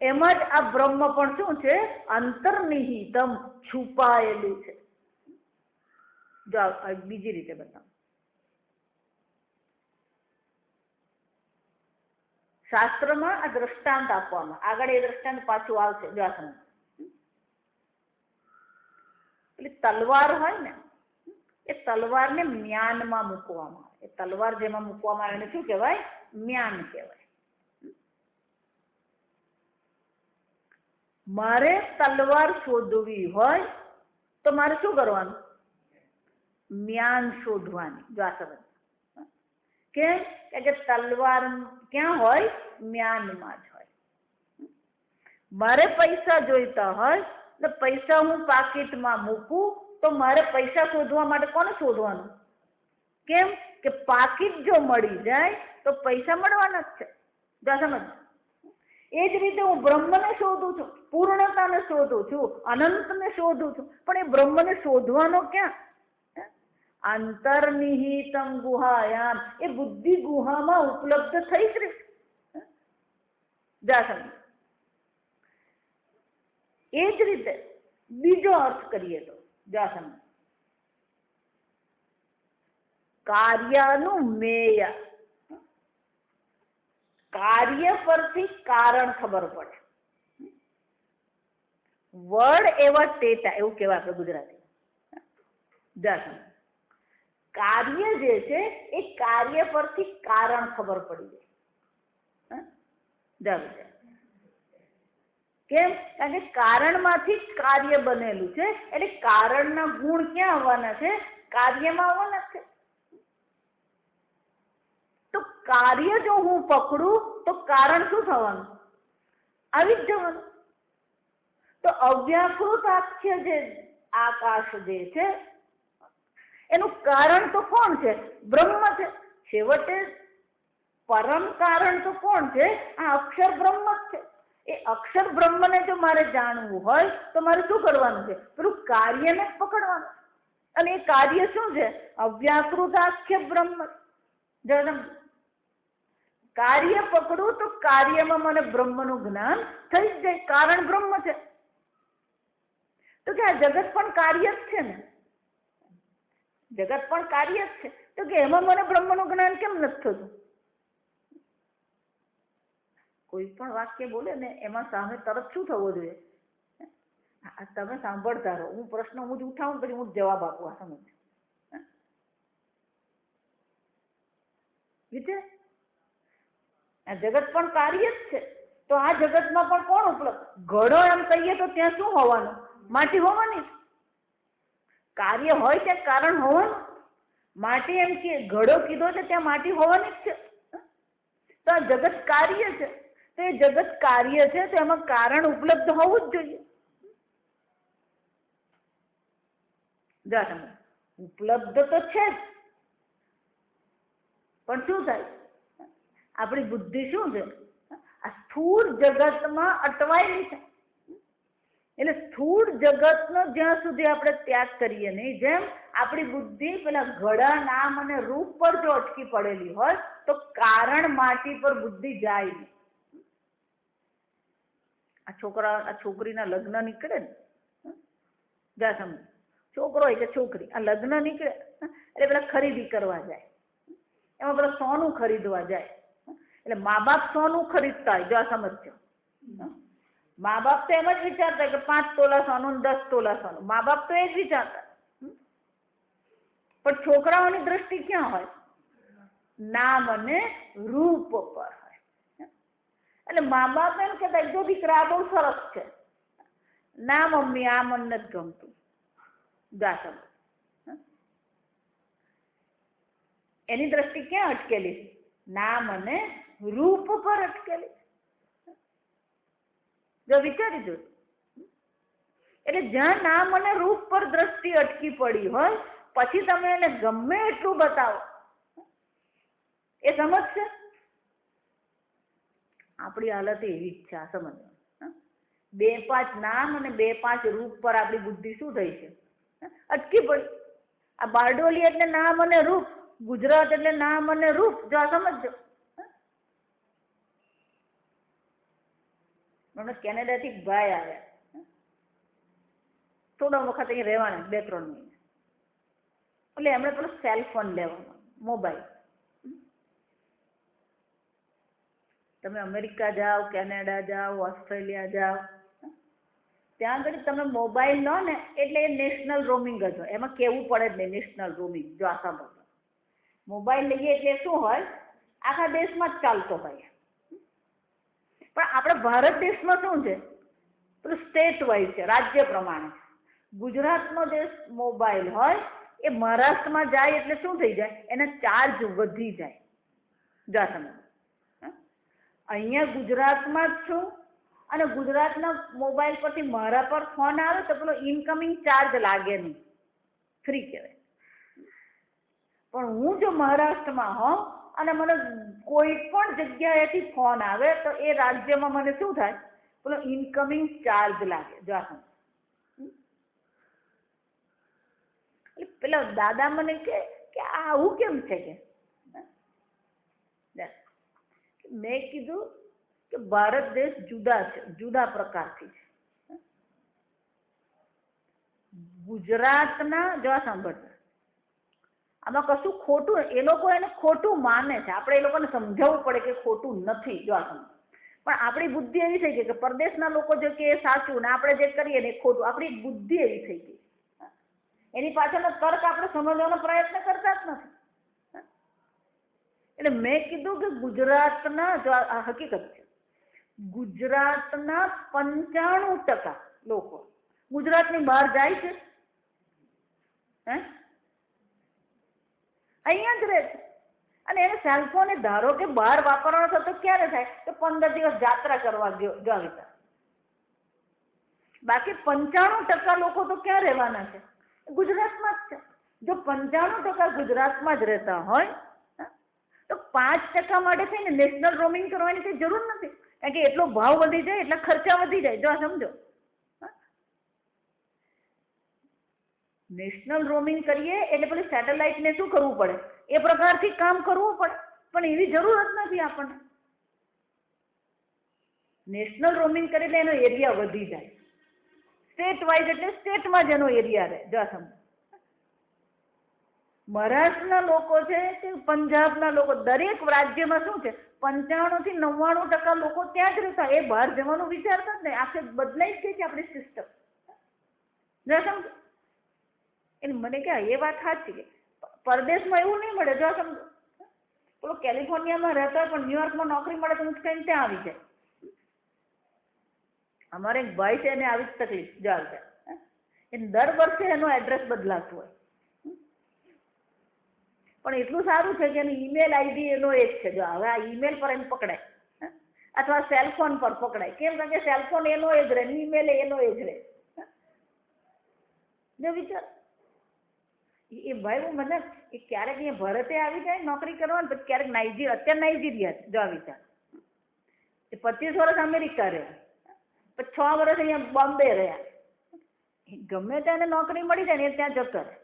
એમાં જ આ બ્રહ્મ પણ શું છે? અંતર્નિહિતમ, છુપાયેલું છે. જો બીજી રીતે બતાવો. શાસ્ત્રમાં આ દ્રષ્ટાંત આપવામાં, આગળ એ દ્રષ્ટાંત પાછું આવશે. જો આ સમજ, પેલી તલવાર હોય ને, એ તલવારને મ્યાનમાં મૂકવામાં આવે. એ તલવાર જેમાં મૂકવામાં આવે એને શું કહેવાય? મ્યાન કહેવાય. મારે તલવાર શોધવી હોય તો મારે શું કરવાનું? મ્યાન શોધવાની. જો આ સમજ, કેમ કે તલવાર ક્યાં હોય? મ્યાનમાં જ હોય. મારે પૈસા જોઈતા હોય તો પૈસા હું પાકીટમાં મૂકું તો મારે પૈસા શોધવા માટે કોને શોધવાનું? કેમ કે પાકીટ જો મળી જાય તો પૈસા મળવાના જ છે. જો સમજ, એ જ રીતે હું બ્રહ્મને શોધું છું, પૂર્ણતાને શોધું છું, અનંતને શોધું છું, પણ એ બ્રહ્મને શોધવાનો ક્યાં? અંતર્નિહિતમ ગુહાયામ, એ બુદ્ધિ ગુહામાં ઉપલબ્ધ થઈ જ રહી. જા સમજ, એ જ રીતે બીજો અર્થ કરીએ તો, જા સમજ, કાર્યનું મેય, કાર્ય પરથી કારણ ખબર પડે. વડ એવા ટેટા, એવું કહેવાય આપણે ગુજરાતી. જા સમજ, કાર્ય જે છે એ કાર્ય પરથી કારણ ખબર પડી જાય. કેમ? કારણ કે કારણમાંથી જ કાર્ય બનેલું છે, એટલે કારણના ગુણ ક્યાં આવવાના છે? કાર્યમાં આવવાના છે. કાર્ય જો હું પકડું તો કારણ શું થવાનું? આવી જ જવાનું. તો અવ્યાકૃત આખ્ય જે આકાશ જે છે એનું કારણ તો કોણ છે? બ્રહ્મ છે. છેવટે પરમ કારણ તો કોણ છે? આ અક્ષર બ્રહ્મ જ છે. એ અક્ષર બ્રહ્મને જો મારે જાણવું હોય તો મારે શું કરવાનું છે? પેલું કાર્યને જ પકડવાનું. અને એ કાર્ય શું છે? અવ્યાકૃત આખ્ય બ્રહ્મ. કાર્ય પકડું તો કાર્યમાં મને બ્રહ્મનું જ્ઞાન થઈ જ જાય. કારણ બ્રહ્મ છે. તો કે આ જગત પણ કાર્ય જ છે ને. જગત પણ કાર્ય જ છે. તો કે એમાં મને બ્રહ્મનું જ્ઞાન કેમ નથી થતું? કોઈ પણ વાક્ય બોલે ને એમાં સામે તરત શું થવો જોઈએ? તમે સાંભળતા રહો. હું પ્રશ્ન હું જ ઉઠાવું પછી હું જવાબ આપું. આ સમજ વિચાર. આ જગત પણ કાર્ય જ છે. તો આ જગતમાં પણ કોણ ઉપલબ્ધ? ઘડો એમ કહીએ તો ત્યાં શું હોવાનું? માટી હોવાની. કાર્ય હોય ત્યાં કારણ હોવાનું. માટી એમ કે ઘડો કીધો છે ત્યાં માટી હોવાની જ છે. તો આ જગત કાર્ય છે. તો એ જગત કાર્ય છે તો એમાં કારણ ઉપલબ્ધ હોવું જ જોઈએ. ઉપલબ્ધ તો છે જ, પણ શું થાય? આપણી બુદ્ધિ શું છે? આ સ્થૂળ જગતમાં અટવાયેલી છે. એટલે સ્થૂળ જગતનો જ્યાં સુધી આપણે ત્યાગ કરીએ નહીં, જેમ આપણી બુદ્ધિ પેલા ઘડા નામ અને રૂપ પર જો અટકી પડેલી હોય તો કારણ માટી પર બુદ્ધિ જાય નહીં. આ છોકરીના લગ્ન નીકળે ને, જા સમજ, છોકરો હોય કે છોકરી, આ લગ્ન નીકળે એટલે પેલા ખરીદી કરવા જાય. એમાં પેલા સોનું ખરીદવા જાય. એટલે મા બાપ સોનું ખરીદતા હોય. જો આ સમજજો. મા બાપ તો એમ જ વિચારતા કે 5 તોલા સોનું 10 તોલા સોનું. મા બાપ તો એ જ વિચારતા. પણ છોકરાઓની દ્રષ્ટિ ક્યાં હોય? નામ અને રૂપ પર હોય. એટલે મા બાપ એમ કહેતા જો દીકરા બહુ સરસ છે. ના મમ્મી, આ મને નથી ગમતું. જા સમજ. એની દ્રષ્ટિ ક્યાં અટકેલી? નામ અને રૂપ પર અટકેલી. જો વિચારી જો. એટલે જ્યાં નામ અને રૂપ પર દ્રષ્ટિ અટકી પડી હોય પછી તમે એને ગમે એટલું બતાવો એ સમજશે? આપણી હાલત એવી જ છે. આ સમજવાનું. 2-5 નામ અને 2-5 રૂપ પર આપણી બુદ્ધિ શું થઈ છે? અટકી પડી. આ બારડોલી એટલે નામ અને રૂપ, ગુજરાત એટલે નામ અને રૂપ. જો આ સમજજો. મને કેનેડાથી ભાઈ આવ્યા. થોડા વખત અહીં રહેવાના, 2-3 મહિના. એટલે એમણે પેલો સેલફોન લેવાનો, મોબાઈલ. તમે અમેરિકા જાઓ, કેનેડા જાઓ, ઓસ્ટ્રેલિયા જાઓ, ત્યાં આગળ તમે મોબાઈલ લો ને એટલે એ નેશનલ રોમિંગ જ હોય. એમાં કેવું પડે જ નહીં નેશનલ રોમિંગ. જો આ સાંભળો, મોબાઈલ લઈએ એટલે શું હોય? આખા દેશમાં જ ચાલતો હોય. પણ આપણે ભારત દેશમાં શું છે? પેલું સ્ટેટ વાઇઝ છે, રાજ્ય પ્રમાણે. ગુજરાતનો દેશ મોબાઈલ હોય એ મહારાષ્ટ્રમાં જાય એટલે શું થઈ જાય? એના ચાર્જ વધી જાય. જા તમે અહીંયા ગુજરાતમાં જ છું અને ગુજરાતના મોબાઈલ પરથી મારા પર ફોન આવે તો પેલો ઇનકમિંગ ચાર્જ લાગે નહીં, ફ્રી કહેવાય. પણ હું જો મહારાષ્ટ્રમાં હોઉં અને મને કોઈ પણ જગ્યાએથી ફોન આવે તો એ રાજ્યમાં મને શું થાય? પેલો ઇનકમિંગ ચાર્જ લાગે. જો પેલા દાદા મને કે આવું કેમ છે? કે મેં કીધું કે ભારત દેશ જુદા છે, જુદા પ્રકારથી છે. ગુજરાતના જો સાંભળતા આમાં કશું ખોટું, એ લોકો એને ખોટું માને છે. આપણે એ લોકોને સમજાવવું પડે કે ખોટું નથી. જો પણ આપણી બુદ્ધિ એવી થઈ ગઈ કે પરદેશના લોકો જો કે સાચું ને આપણે જે કરીએ ને એ ખોટું. આપણી બુદ્ધિ એવી થઈ ગઈ. એની પાછળનો તર્ક આપણે સમજવાનો પ્રયત્ન કરતા જ નથી. એટલે મેં કીધું કે ગુજરાતના, જો આ હકીકત છે, ગુજરાતના 95% લોકો ગુજરાતની બહાર જાય છે, અહીંયા જ રહે છે. અને એને સેલફોન ધારો કે બહાર વાપરવાનો થતો ક્યારે થાય તો 15 દિવસ જાત્રા કરવા ગયો વિચાર. બાકી 95% લોકો તો ક્યાં રહેવાના છે? ગુજરાતમાં જ છે. જો 95% ગુજરાતમાં જ રહેતા હોય તો 5% માટે થઈને નેશનલ રોમિંગ કરવાની કઈ જરૂર નથી, કારણ કે એટલો ભાવ વધી જાય એટલે ખર્ચા વધી જાય. જો સમજો, નેશનલ રોમિંગ કરીએ એટલે પેલી સેટેલાઇટને શું કરવું પડે? એ પ્રકારથી કામ કરવું પડે, પણ એવી જરૂર જ નથી આપણને. નેશનલ રોમિંગ કરી એટલે એનો એરિયા વધી જાય. સ્ટેટ વાઇઝ એટલે સ્ટેટમાં જ એનો એરિયા રહે. જો સમજો, મહારાષ્ટ્રના લોકો છે કે પંજાબના લોકો, દરેક રાજ્યમાં શું છે 95 થી 99% લોકો ત્યાં જ રહેતા. એ બહાર જવાનું વિચારતા જ નહીં. આખે બદલાઈ જ ગઈ છે આપણી સિસ્ટમ. જો સમજો, એટલે મને કે એ વાત સાચી કે પરદેશમાં એવું નહીં મળે. જો સમજો, પેલો કેલિફોર્નિયામાં રહેતા પણ ન્યુયોર્કમાં નોકરી મળે તો ઉચકાઈને ત્યાં આવી જાય. અમારે એક ભાઈ છે, એને આવી જ તકલીફ ચાલશે. એને દર વર્ષે એનો એડ્રેસ બદલાતું હોય, પણ એટલું સારું છે કે એનું ઈમેલ આઈડી એનો એક છે. જો હવે આ ઈમેલ પર એને પકડાય અથવા સેલફોન પર પકડાય. કેમ? કારણ કે સેલફોન એનો એ જ રહે, ઈમેલ એનો એ જ રહે. જો વિચાર, એ ભાઈ હું મને ક્યારેક અહીંયા ભારતે આવી જાય નોકરી કરવા, પછી ક્યારેક અત્યારે નાઇજીરિયા છે. જો આ વિચાર, એ 25 વર્ષ અમેરિકા રહ્યા, પછી 6 વર્ષ અહીંયા બોમ્બે રહ્યા. ગમે ત્યાં નોકરી મળી જાય ને એ ત્યાં જતો રહે.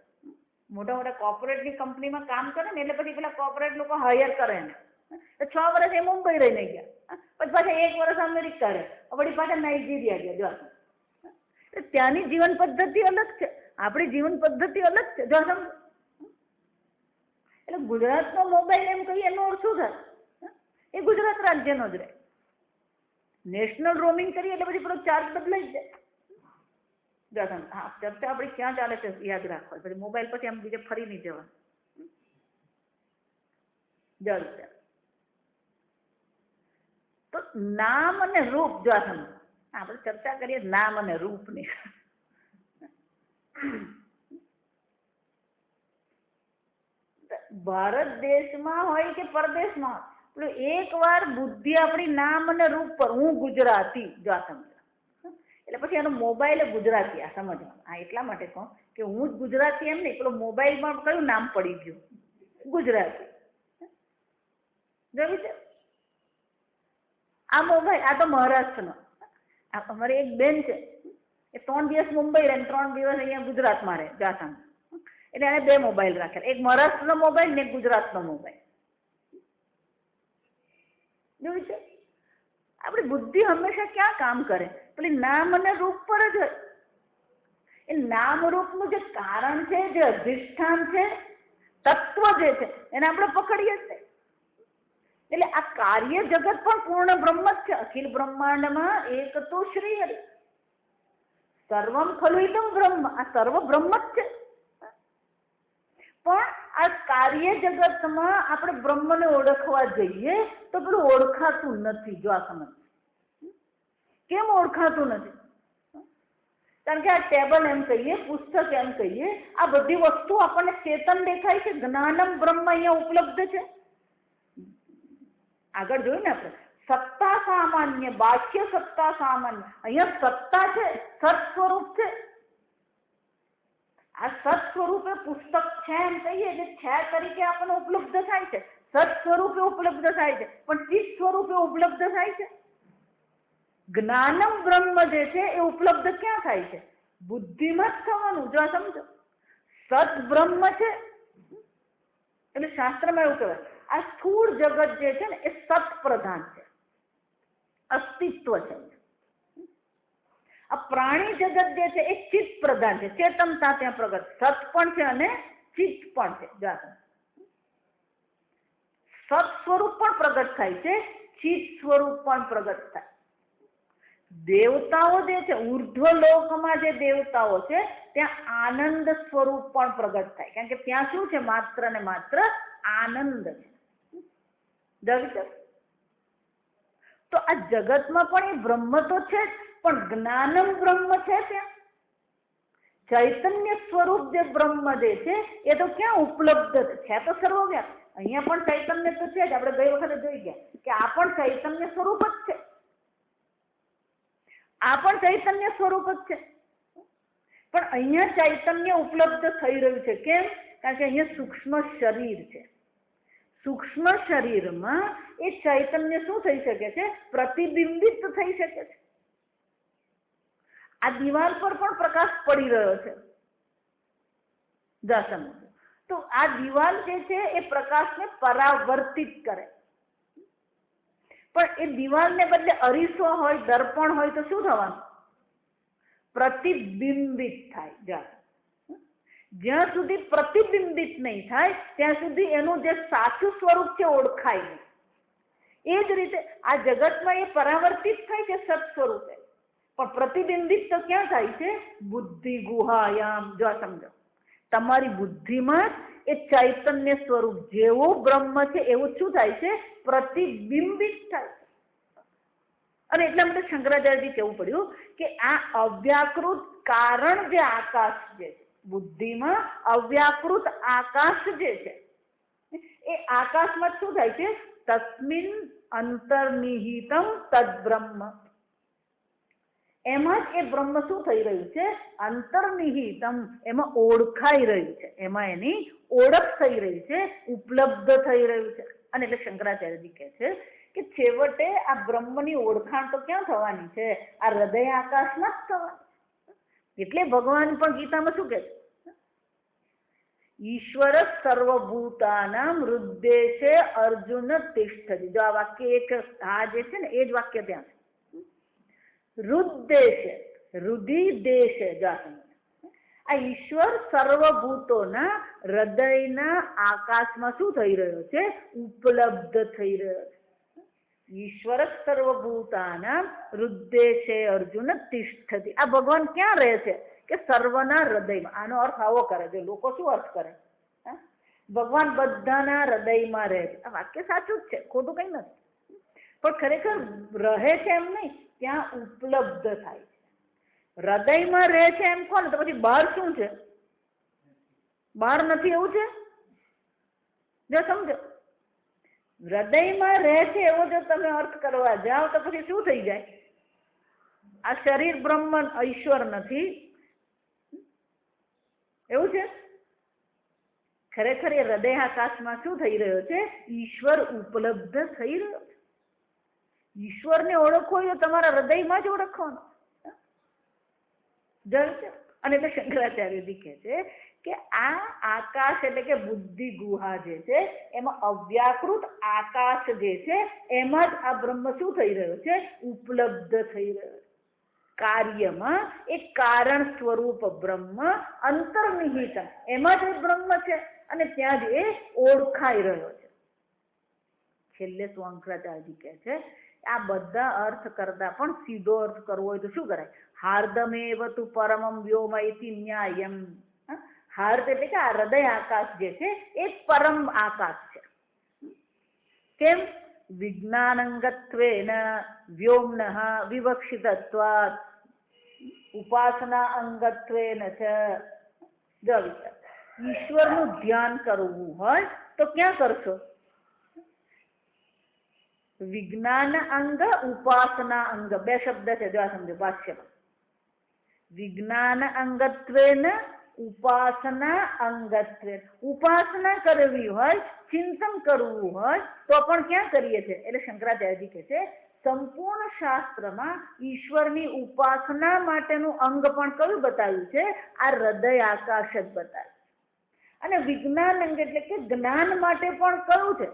મોટા મોટા કોર્પોરેટની કંપનીમાં કામ કરે ને એટલે પછી પેલા કોર્પોરેટ લોકો હાયર કરે ને. 6 વર્ષ એ મુંબઈ રહીને ગયા, પછી પાછા 1 વર્ષ અમેરિકા રહે, વળી પાછા નાઇજીરિયા ગયા. જો ત્યાંની જીવન પદ્ધતિ અલગ છે, આપણી જીવન પદ્ધતિ અલગ છે. જો સમજો, એટલે ગુજરાતનો મોબાઈલ એમ કહીએ એનો અર્થ શું થાય? એ ગુજરાત રાજ્યનો જ રહે. નેશનલ રોમિંગ કરીએ એટલે પછી પેલો ચાર્જ બદલાઈ જાય. જો સમજો, હા, ચર્ચા આપણી ક્યાં ચાલે છે યાદ રાખવા, પછી મોબાઈલ પછી આમ બીજે ફરી નહીં જવાનું. જો તો નામ અને રૂપ, જો સમજો, આપણે ચર્ચા કરીએ નામ અને રૂપની. ભારત દેશમાં હોય કે પરદેશમાં હોય, એકવાર બુદ્ધિ આપણી નામ અને રૂપ પર, હું ગુજરાતી, જો સમજો, એટલે પછી એનો મોબાઈલ ગુજરાતી. આ સમજવાનું. આ એટલા માટે કહું કે હું જ ગુજરાતી એમ નહીં, પેલો મોબાઈલમાં કયું નામ પડી ગયું? ગુજરાતી. જો વિચાર, આ મોબાઈલ, આ તો મહારાષ્ટ્રનો. અમારી એક બેન છે, એ 3 દિવસ મુંબઈ રહે, 3 દિવસ અહીંયા ગુજરાતમાં રહે. જો સમજો, એટલે એને 2 મોબાઈલ રાખેલા, એક મહારાષ્ટ્રનો મોબાઈલ ને એક ગુજરાતનો મોબાઈલ. જો વિચાર, આપણી બુદ્ધિ હંમેશા ક્યાં કામ કરે? પેલી નામ અને રૂપ પર જ હોય. એ નામ રૂપનું જે કારણ છે, જે અધિષ્ઠાન છે, તત્વ જે છે, એને આપણે પકડીએ જ નહીં. એટલે આ કાર્ય જગત પણ પૂર્ણ બ્રહ્મ જ છે. અખિલ બ્રહ્માંડમાં એક તો શ્રી હરિ, સર્વમ ખલુ ઇદમ બ્રહ્મ. આ સર્વ બ્રહ્મ જ છે. પણ આ કાર્ય જગતમાં આપણે બ્રહ્મને ઓળખવા જઈએ તો પેલું ઓળખાતું નથી. જો આ સમજ, કેમ ઓળખાતું નથી? કારણ કે આ ટેબલ એમ કહીએ, પુસ્તક એમ કહીએ, આ બધી વસ્તુ આપણને ચેતન દેખાય છે. જ્ઞાનમ બ્રહ્મ અહીંયા ઉપલબ્ધ છે. આગળ જોયું ને આપણે, સત્તા સામાન્ય, બાહ્ય સત્તા સામાન્ય. અહીંયા સત્તા છે, સત સ્વરૂપ છે. આ સત સ્વરૂપે પુસ્તક છે એમ કહીએ, જે છે તરીકે આપણને ઉપલબ્ધ થાય છે, સત સ્વરૂપે ઉપલબ્ધ થાય છે, પણ ચિત્ત સ્વરૂપે ઉપલબ્ધ થાય છે. જ્ઞાનમ બ્રહ્મ જે છે એ ઉપલબ્ધ ક્યાં થાય છે? બુદ્ધિમાં જ થવાનું. જો સમજો, સત બ્રહ્મ છે એટલે શાસ્ત્રમાં એવું કહેવાય, આ સ્થૂળ જગત જે છે ને એ સત પ્રધાન છે, અસ્તિત્વ છે. આ પ્રાણી જગત જે છે એ ચિત્ત પ્રધાન છે, ચેતનતા ત્યાં પ્રગટ, સત પણ છે અને ચિત્ત પણ છે. સત સ્વરૂપ પણ પ્રગટ થાય છે, ચિત્ત સ્વરૂપ પણ પ્રગટ થાય. દેવતાઓ જે છે, ઉર્ધ્વ લોકમાં જે દેવતાઓ છે ત્યાં આનંદ સ્વરૂપ પણ પ્રગટ થાય, કારણ કે ત્યાં શું છે? માત્ર ને માત્ર આનંદ છે. તો આ જગતમાં પણ એ બ્રહ્મ તો છે જ, પણ જ્ઞાનમ બ્રહ્મ છે. ત્યાં ચૈતન્ય સ્વરૂપ જે બ્રહ્મ જે છે એ તો ક્યાં ઉપલબ્ધ છે? તો સર્વવ્યાપી. અહીંયા પણ ચૈતન્ય તો છે જ, આપણે ગઈ વખતે જોઈ ગયા કે આ પણ ચૈતન્ય સ્વરૂપ જ છે, આ પણ ચૈતન્ય સ્વરૂપ જ છે, પણ અહીંયા ચૈતન્ય ઉપલબ્ધ થઈ રહ્યું છે. કેમ? કારણ કે અહીંયા સૂક્ષ્મ શરીર છે. સૂક્ષ્મ શરીરમાં એ ચૈતન્ય શું થઈ શકે છે? પ્રતિબિંબિત થઈ શકે છે. આ દિવાલ પર પણ પ્રકાશ પડી રહ્યો છે, તો આ દિવાલ જે છે એ પ્રકાશને પરાવર્તિત કરે, પણ એ દિવાલને બદલે અરીસો હોય, દર્પણ હોય તો શું થવાનું? પ્રતિબિંબિત થાય. જ્યાં સુધી પ્રતિબિંબિત નહીં થાય ત્યાં સુધી એનું જે સાચું સ્વરૂપ છે ઓળખાય નહીં. એ જ રીતે આ જગતમાં એ પરાવર્તિત થાય છે સત સ્વરૂપે, પણ પ્રતિબિંબિત તો ક્યાં થાય છે? બુદ્ધિ ગુહાયામ. જો સમજો, તમારી બુદ્ધિમાં એ ચૈતન્ય સ્વરૂપ જેવું બ્રહ્મ છે એવું શું થાય છે? પ્રતિબિંબિત થાય છે. અને એટલા માટે શંકરાચાર્યજી કહેવું પડ્યું કે આ અવ્યાકૃત કારણ જે આકાશ છે, બુદ્ધિમાં અવ્યાકૃત આકાશ જે છે એ આકાશમાં શું થાય છે? તસ્મિન અંતર્નિહિતમ તદ્બ્રહ્મ. એમાં જ એ બ્રહ્મ શું થઈ રહ્યું છે? અંતર્નિહિતમ. એમાં ઓળખાઈ રહ્યું છે, એમાં એની ઓળખ થઈ રહી છે, ઉપલબ્ધ થઈ રહ્યું છે. અને એટલે શંકરાચાર્યજી કહે છે કે છેવટે આ બ્રહ્મની ઓળખાણ તો ક્યાં થવાની છે? આ હૃદય આકાશમાં જ થવાની. એટલે ભગવાન પણ ગીતામાં શું કહે છે? ઈશ્વર સર્વભૂતાનામ હૃદ્દેશે અર્જુન તિષ્ઠતિ. જો આ વાક્ય એક આ જે છે ને એ જ વાક્ય ત્યાં છે. હૃદ્દેશે, હૃદય દેશે. જો આ ઈશ્વર સર્વભૂતોના હૃદયના આકાશમાં શું થઈ રહ્યો છે? ઉપલબ્ધ થઈ રહ્યો છે. ઈશ્વર સર્વભૂતાનામ હૃદ્દેશે અર્જુન તિષ્ઠતિ. આ ભગવાન ક્યાં રહે છે? કે સર્વના હૃદયમાં. આનો અર્થ આવો કરે છે. લોકો શું અર્થ કરે? ભગવાન બધાના હૃદયમાં રહે છે. આ વાક્ય સાચું જ છે, ખોટું કઈ નથી, પણ ખરેખર રહે છે એમ નહીં, ત્યાં ઉપલબ્ધ થાય છે. હૃદયમાં રહે છે એમ કોને? તો પછી બહાર શું છે? બહાર નથી એવું છે? જો સમજો, હૃદયમાં રહે છે એવો જો તમે અર્થ કરવા જાઓ તો પછી શું થઈ જાય? આ શરીર બ્રહ્મ ઈશ્વર નથી એવું છે. ખરેખર એ હૃદય આકાશમાં શું થઈ રહ્યો છે? ઈશ્વર ઉપલબ્ધ થઈ રહ્યો છે. ઈશ્વરને ઓળખવો હોય તો તમારા હૃદયમાં જ ઓળખવાનો. અને એટલે શંકરાચાર્યજી કહે છે કે આ આકાશ એટલે કે બુદ્ધિ ગુહા જે છે એમાં અવ્યાકૃત આકાશ જે છે એમાં જ આ બ્રહ્મ શું થઈ રહ્યો છે? ઉપલબ્ધ થઈ રહ્યો છે. કાર્યમાં એક કારણ સ્વરૂપ બ્રહ્મ અંતર્નિહિત, એમાં જ બ્રહ્મ છે અને ત્યાં જ એ ઓળખાઈ રહ્યો છે. છેલ્લે શંકરાચાર્યજી કહે છે આ બધા અર્થ કરતા પણ સીધો અર્થ કરવો હોય તો શું કરાય? હાર્દમેવ તુ પરમમ વ્યોમ ઇતિ ન્યાયમ. હાર્દ એટલે કે આ હૃદય આકાશ જે છે એ પરમ આકાશ છે. કેમ? વિજ્ઞાનંગત્વેન વ્યોમ્નઃ વિવક્ષિતત્વાत् ઉપાસના અંગત્વેન ચ. જો વિચાર, ઈશ્વરનું ધ્યાન કરવું હોય તો ક્યાં કરશો? વિજ્ઞાન અંગ, ઉપાસના અંગ, બે શબ્દ છે. જો આ સમજો ભાષ્યમાં. વિજ્ઞાન અંગત્વેન, ઉપાસના અંગત્વેન. ઉપાસના કરવી હોય, ચિંતન કરવું હોય તો પણ ક્યાં કરીએ છીએ? એટલે શંકરાચાર્યજી કહે છે સંપૂર્ણ શાસ્ત્રમાં ઈશ્વરની ઉપાસના માટેનું અંગ પણ કયું બતાવ્યું છે? આ હૃદય આકાશ જ બતાવ્યું. અને વિજ્ઞાન અંગ એટલે કે જ્ઞાન માટે પણ કયું છે?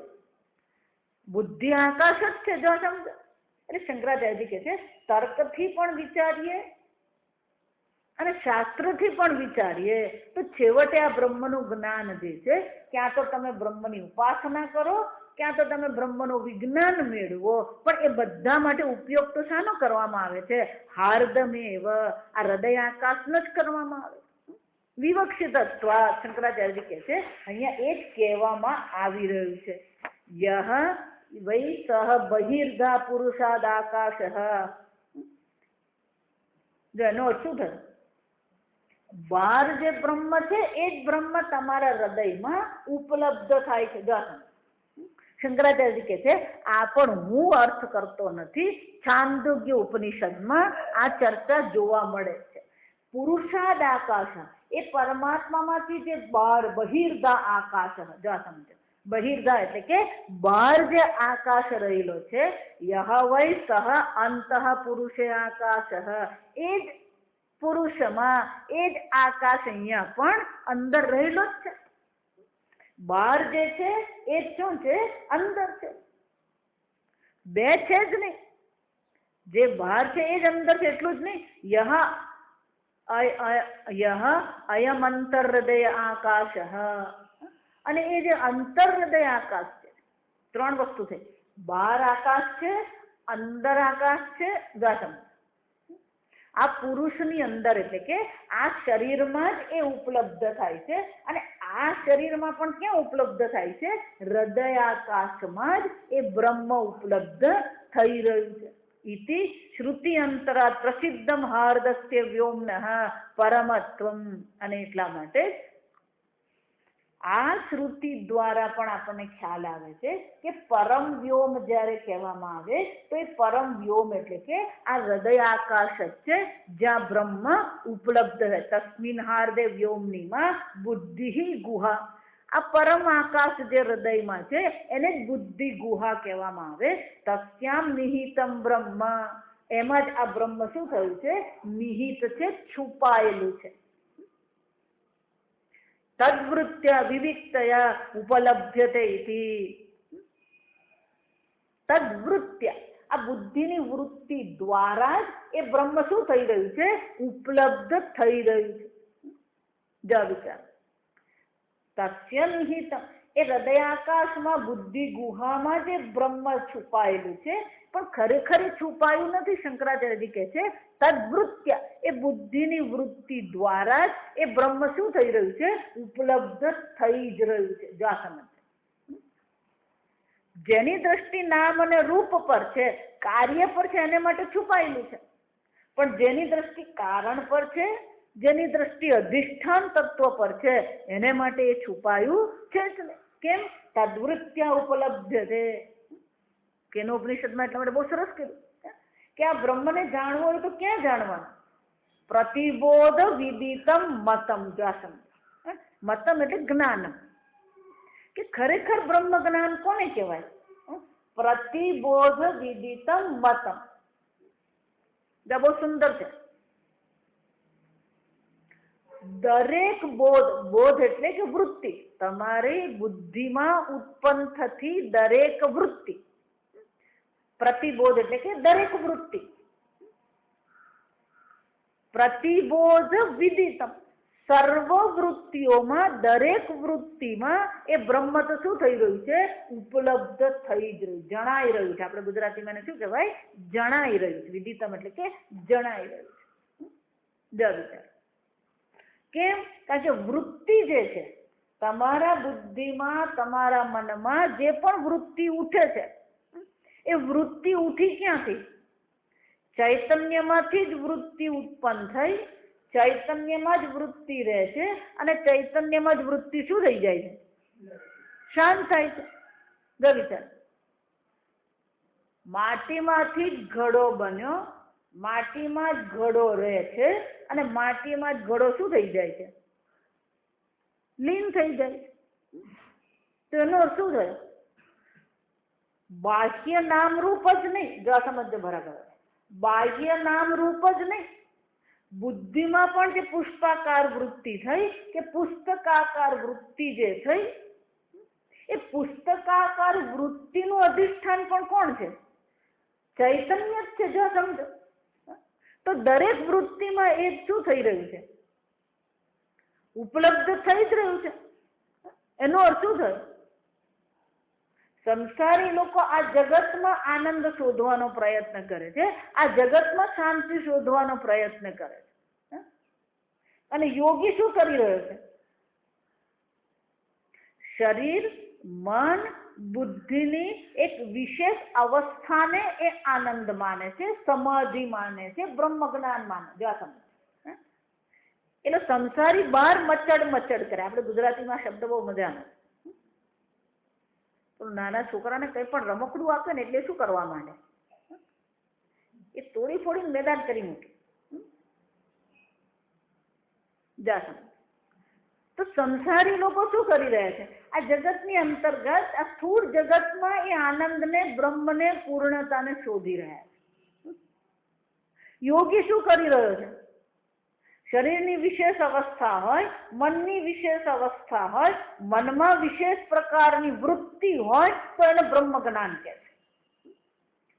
બુદ્ધિ આકાશ જ છે. જો સમજો, એટલે શંકરાચાર્યજી કહે છે તર્કથી પણ વિચારીએ અને શાસ્ત્રથી પણ વિચારીએ તો છેવટે આ બ્રહ્મનું જ્ઞાન જે છે, ક્યાં તો તમે બ્રહ્મની ઉપાસના કરો, ક્યાં તો તમે બ્રહ્મનું વિજ્ઞાન મેળવો, પણ એ બધા માટે ઉપયોગ તો શાનો કરવામાં આવે છે? હાર્દમેવ, આ હૃદય આકાશનો જ કરવામાં આવે. વિવક્ષિતત્વ, શંકરાચાર્યજી કહે છે અહીંયા એ જ કહેવામાં આવી રહ્યું છે. યહ વૈ સહ બહિર્ધા પુરુષાદ આકાશ. જો એનો અર્થ શું થયો? બહાર જે બ્રહ્મ છે એ જ બ્રહ્મ તમારા હૃદયમાં ઉપલબ્ધ થાય છે. જો શંકરાચાર્યજી કહે છે આ પણ હું અર્થ કરતો નથી, છાંદોગ્ય ઉપનિષદમાં આ ચર્ચા જોવા મળે છે. પુરુષાદ આકાશ એ પરમાત્મામાંથી જે બહાર બહિર્ધા આકાશ, જો સમજો બહિર્ધા એટલે કે બહાર જે આકાશ રહેલો છે, યહ વૈ સહ અંતઃ પુરુષે આકાશ, એ જ પુરુષમાં એ જ આકાશ અહીંયા પણ અંદર રહેલો જ છે. બહાર જે છે એ જ શું છે? અંદર છે. બે છે જ નહીં, જે બહાર છે એ જ અંદર છે એટલું જ નહીં. યહ અયમ અંતર્હૃદય આકાશ, અને એ જે અંતર્હૃદય આકાશ છે, ત્રણ વસ્તુ છે. બહાર આકાશ છે, અંદર આકાશ છે, ગાસમ. આ પુરુષની અંદર એટલે કે આ શરીરમાં જ એ ઉપલબ્ધ થાય છે, અને આ શરીરમાં પણ ક્યાં ઉપલબ્ધ થાય છે? હૃદય આકાશમાં જ એ બ્રહ્મ ઉપલબ્ધ થઈ રહ્યું છે. ઇતિ શ્રુતિ અંતરાત પ્રસિદ્ધમ હાર્દસ્ય વ્યોમ્નઃ પરમત્વમ. અને એટલા માટે આ શ્રુતિ દ્વારા પણ આપણને ખ્યાલ આવે છે કે પરમ વ્યોમ જ્યારે કહેવામાં આવે તો એ પરમ વ્યોમ એટલે કે આ હૃદય આકાશ જ છે જ્યાં બ્રહ્મ ઉપલબ્ધ છે. તસ્મિન હાર્દે વ્યોમનીમાં બુદ્ધિ ગુહા, આ પરમ આકાશ જે હૃદયમાં છે એને જ બુદ્ધિ ગુહા કહેવામાં આવે. તસ્યામ નિહિતમ બ્રહ્મ, એમાં જ આ બ્રહ્મ શું થયું છે? નિહિત છે, છુપાયેલું છે. તદ્વૃત્ત્યા વિવિક્તયા ઉપલભ્યતે ઇતિ. તદ્વૃત્ત્યા, આ બુદ્ધિની વૃત્તિ દ્વારા જ એ બ્રહ્મ શું થઈ રહ્યું છે? ઉપલબ્ધ થઈ રહ્યું છે. જો વિચાર, તસ્ય નિહિતમ, એ હૃદયાકાશમાં બુદ્ધિ ગુહામાં જે બ્રહ્મ છુપાયેલું છે, પણ ખરેખર છુપાયું નથી. શંકરાચાર્યજી કહે છે તદ્વૃત્ત્યા, એ બુદ્ધિની વૃત્તિ દ્વારા જ એ બ્રહ્મ શું થઈ રહ્યું છે? ઉપલબ્ધ થઈ જ રહ્યું છે. જો આ સમજ, જેની દ્રષ્ટિ નામ અને રૂપ પર છે, કાર્ય પર છે, એને માટે છુપાયેલું છે. પણ જેની દ્રષ્ટિ કારણ પર છે, જેની દ્રષ્ટિ અધિષ્ઠાન તત્વ પર છે, એને માટે એ છુપાયું છે જ ને. કેમ? તદ્વૃત્ત્યા ઉપલબ્ધ છે. કેનો ઉપનિષદમાં એટલા માટે બહુ સરસ કીધું કે આ બ્રહ્મને જાણવું હોય તો ક્યાં જાણવાનું? પ્રતિબોધ વિદિતમ મતમ. જો આ સમજો, મતમ એટલે જ્ઞાન, કે ખરેખર બ્રહ્મ જ્ઞાન કોને કહેવાય? પ્રતિબોધ વિદિતમ મતમ. બહુ સુંદર છે. દરેક બોધ, બોધ એટલે કે વૃત્તિ, તમારી બુદ્ધિમાં ઉત્પન્ન થતી દરેક વૃત્તિ. પ્રતિબોધ એટલે કે દરેક વૃત્તિ. પ્રતિબોધ વિદિતમ, સર્વ વૃત્તિઓમાં દરેક વૃત્તિમાં એ બ્રહ્મ તો શું થઈ રહ્યું છે? ઉપલબ્ધ થઈ જ રહ્યું, જણાઈ રહ્યું છે. આપણે ગુજરાતીમાં શું કહેવાય? જણાઈ રહ્યું છે. વિદિતમ એટલે કે જણાઈ રહ્યું છે. જો વિચાર, કેમ? કારણ કે વૃત્તિ જે છે, તમારા બુદ્ધિમાં, તમારા મનમાં જે પણ વૃત્તિ ઉઠે છે, એ વૃત્તિ ઉઠી ક્યાંથી? ચૈતન્યમાંથી જ વૃત્તિ ઉત્પન્ન થઈ, ચૈતન્યમાં જ વૃત્તિ રહે છે, અને ચૈતન્યમાં જ વૃત્તિ શું થઈ જાય છે? શાંત થાય છે. જો વિચાર, માટીમાંથી જ ઘડો બન્યો, માટીમાં જ ઘડો રહે છે, અને માટીમાં જ ઘડો શું થઈ જાય છે? લીન થઈ જાય છે. તો એનો અર્થ શું થયો? બાહ્ય નામ રૂપ જ નહીં. જો સમજો બરાબર, બાહ્ય નામ રૂપ જ નહીં, બુદ્ધિમાં પણ જે પુષ્પાકાર વૃત્તિ થઈ, કે પુસ્તકાકાર વૃત્તિ જે થઈ, એ પુસ્તકાકાર વૃત્તિનું અધિષ્ઠાન પણ કોણ છે? ચૈતન્ય જ છે. જો સમજો, તો દરેક વૃત્તિમાં એ શું થઈ રહ્યું છે? ઉપલબ્ધ થઈ જ રહ્યું છે. એનો અર્થ શું થયો? સંસારી લોકો આ જગતમાં આનંદ શોધવાનો પ્રયત્ન કરે છે, આ જગતમાં શાંતિ શોધવાનો પ્રયત્ન કરે છે, અને યોગી શું કરી રહ્યો છે? શરીર, મન, બુદ્ધિની એક વિશેષ અવસ્થાને એ આનંદ માને છે, સમાધિ માને છે, બ્રહ્મ જ્ઞાન માને. જો આ સમજ, એટલે સંસારી બહાર મચડ મચડ કરે. આપણે ગુજરાતીમાં શબ્દ બહુ મજાનો, નાના છોકરાને કંઈ પણ રમકડું આપે ને એટલે શું કરવા માંડે? એ તોડી ફોડીને મેદાન કરી મૂકે. તો સંસારી લોકો શું કરી રહ્યા છે? આ જગતની અંતર્ગત આ સ્થૂળ જગતમાં એ આનંદને, બ્રહ્મને, પૂર્ણતાને શોધી રહ્યા છે. યોગી શું કરી રહ્યો છે? શરીરની વિશેષ અવસ્થા હોય, મનની વિશેષ અવસ્થા હોય, મનમાં વિશેષ પ્રકારની વૃત્તિ હોય તો એને બ્રહ્મ જ્ઞાન કહે છે.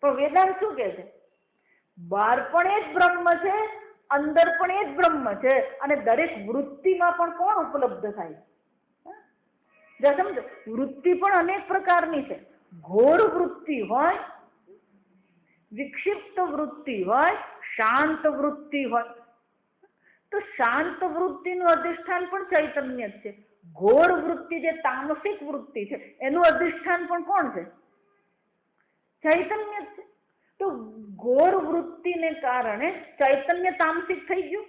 પણ વેદાંત શું કહે છે? બહાર પણ એ જ બ્રહ્મ છે, અંદર પણ એ જ બ્રહ્મ છે, અને દરેક વૃત્તિમાં પણ કોણ ઉપલબ્ધ થાય? સમજો, વૃત્તિ પણ અનેક પ્રકારની છે. ઘોર વૃત્તિ હોય, વિક્ષિપ્ત વૃત્તિ હોય, શાંત વૃત્તિ હોય. તો શાંત વૃત્તિનું અધિષ્ઠાન પણ ચૈતન્ય જ છે. ઘોર વૃત્તિ જે તામસિક વૃત્તિ છે એનું અધિષ્ઠાન પણ કોણ છે? ચૈતન્ય જ છે. તો ઘોર વૃત્તિને કારણે ચૈતન્ય તામસિક થઈ ગયું,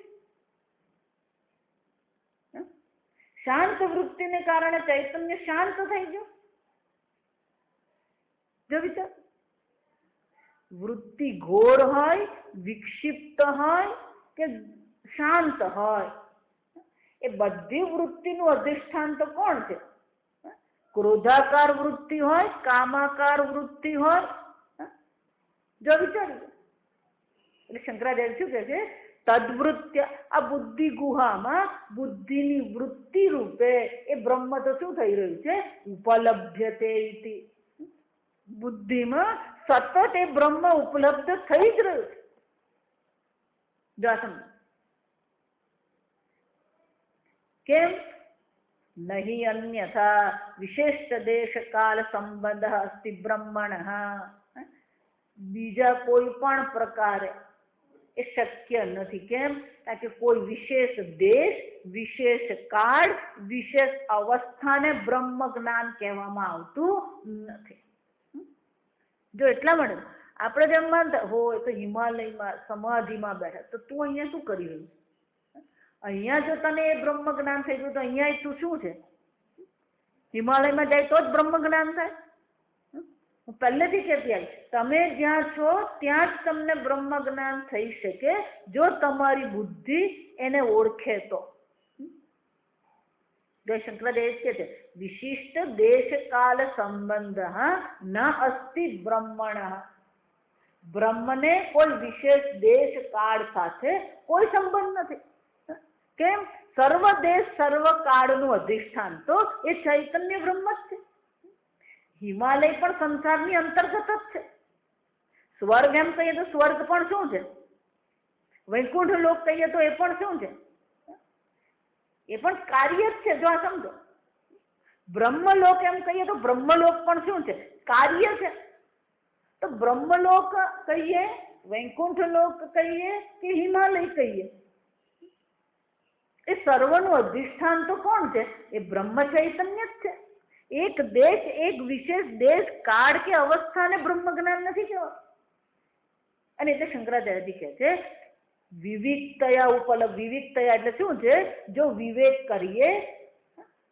શાંત વૃત્તિને કારણે ચૈતન્ય શાંત થઈ ગયું. જો વિચાર, વૃત્તિ ઘોર હોય, વિક્ષિપ્ત હોય કે શાંત હોય, એ બધી વૃત્તિનું અધિષ્ઠાન તો કોણ છે? ક્રોધાકાર વૃત્તિ હોય, કામાકાર વૃત્તિ હોય. જો વિચાર્યું, એટલે શંકરાચાર્ય શું કહે છે? તદ્વૃત્ય, આ બુદ્ધિ ગુહામાં બુદ્ધિની વૃત્તિ રૂપે એ બ્રહ્મ તો શું થઈ રહ્યું છે? ઉપલબ્ધ્યતે ઇતિ. બુદ્ધિમાં સતત એ બ્રહ્મ ઉપલબ્ધ થઈ જ રહ્યું છે. જાસમ કેમ? નહીં અન્યથા વિશેષ દેશ કાલ સંબંધ અસ્તિ બ્રહ્મણ. બીજા કોઈ પણ પ્રકારે એ શક્ય નથી. કેમ? કારણ કે કોઈ વિશેષ દેશ, વિશેષ કાળ, વિશેષ અવસ્થાને બ્રહ્મ જ્ઞાન કહેવામાં આવતું નથી. જો એટલા માટે આપણે જેમ માનતા હોય તો હિમાલયમાં સમાધિમાં બેઠા, તો તું અહીંયા શું કરી રહ્યું? અહીંયા જો તને એ બ્રહ્મ જ્ઞાન થઈ ગયું તો અહીંયા તું શું છે? હિમાલયમાં જાય તો જ બ્રહ્મ જ્ઞાન થાય. હું પહેલેથી કહેતી આવી, તમે જ્યાં છો ત્યાં જ તમને બ્રહ્મ જ્ઞાન થઈ શકે જો તમારી બુદ્ધિ એને ઓળખે તો. શંકરાચાર્ય કહે છે વિશિષ્ટ દેશ કાલ સંબંધ ન અસ્તિ બ્રહ્મણ. બ્રહ્મને કોઈ વિશેષ દેશ કાળ સાથે કોઈ સંબંધ નથી. કેમ? સર્વ દેશ સર્વ કાળનું અધિષ્ઠાન તો એ ચૈતન્ય બ્રહ્મ જ છે. હિમાલય પણ સંસારની અંતર્ગત જ છે. સ્વર્ગ એમ કહીએ તો સ્વર્ગ પણ શું છે? વૈકુંઠ લોક કહીએ તો એ પણ શું છે? એ પણ કાર્ય જ છે. જો આ સમજો, બ્રહ્મલોક એમ કહીએ તો બ્રહ્મલોક પણ શું છે? કાર્ય છે. તો બ્રહ્મલોક કહીએ, વૈકુંઠ લોક કહીએ કે હિમાલય કહીએ, એ સર્વનું અધિષ્ઠાન તો કોણ છે? એ બ્રહ્મ ચૈતન્ય જ છે. એક દેશ, એક વિશેષ દેશ, કાળ કે અવસ્થાને બ્રહ્મ જ્ઞાન નથી કહેવાતું. અને એટલે શંકરાચાર્યજી કહે છે વિવિક્તયા ઉપલબ્ધ. વિવિક્તયા એટલે શું છે? જો વિવેક કરીએ.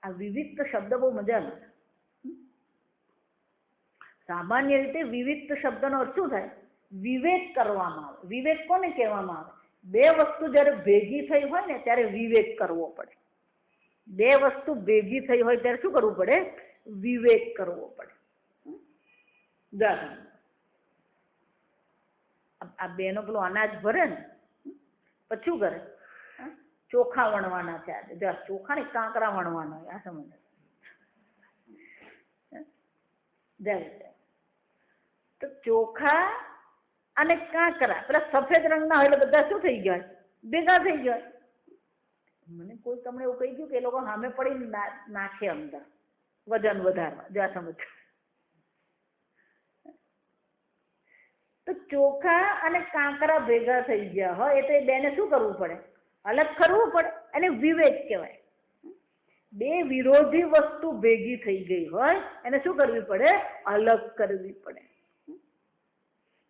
આ વિવિક્ત શબ્દ બહુ મજાનો છે. સામાન્ય રીતે વિવિક્ત શબ્દનો અર્થ શું થાય? વિવેક કરવામાં આવે. વિવેક કોને કહેવામાં આવે? બે વસ્તુ જ્યારે ભેગી થઈ હોય ને ત્યારે વિવેક કરવો પડે. બે વસ્તુ ભેગી થઈ હોય ત્યારે શું કરવું પડે? વિવેક કરવો પડે. આ બેનો પેલો અનાજ ભરે ને પછી શું કરે? ચોખા વણવાના છે આજે. જો ચોખા ને કાંકરા વણવાના હોય. આ સમજ. તો ચોખા અને કાંકરા પેલા સફેદ રંગના હોય એટલે બધા શું થઈ ગયા? ભેગા થઈ ગયા. મને કોઈ તમને એવું કહી ગયું કે એ લોકો સામે પડી નાખે અંદર વજન વધારવા? જો આ સમજ. તો ચોખા અને કાંકરા ભેગા થઈ ગયા હોય એટલે એ બેને શું કરવું પડે? અલગ કરવું પડે. એને વિવેક કહેવાય. બે વિરોધી વસ્તુ ભેગી થઈ ગઈ હોય એને શું કરવી પડે? અલગ કરવી પડે.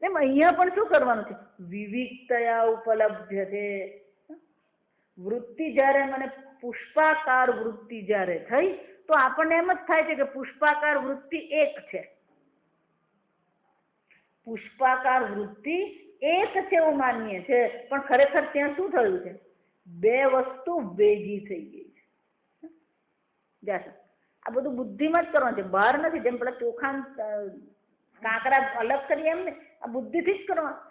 એમ અહીંયા પણ શું કરવાનું છે? વિવિક્તયા ઉપલબ્ધ છે. વૃત્તિ જ્યારે મને પુષ્પાકાર વૃત્તિ જ્યારે થઈ તો આપણને એમ જ થાય છે કે પુષ્પાકાર વૃત્તિ એક છે, પુષ્પાકાર વૃત્તિ એક છે એવું માનીએ છે, પણ ખરેખર ત્યાં શું થયું છે? બે વસ્તુ ભેગી થઈ ગઈ છે. જાસો આ બધું બુદ્ધિમાં જ કરવાનું છે, બહાર નથી. જેમ પેલા ચોખા કાંકરા અલગ કરીએ એમ ને, આ બુદ્ધિથી જ કરવાનું.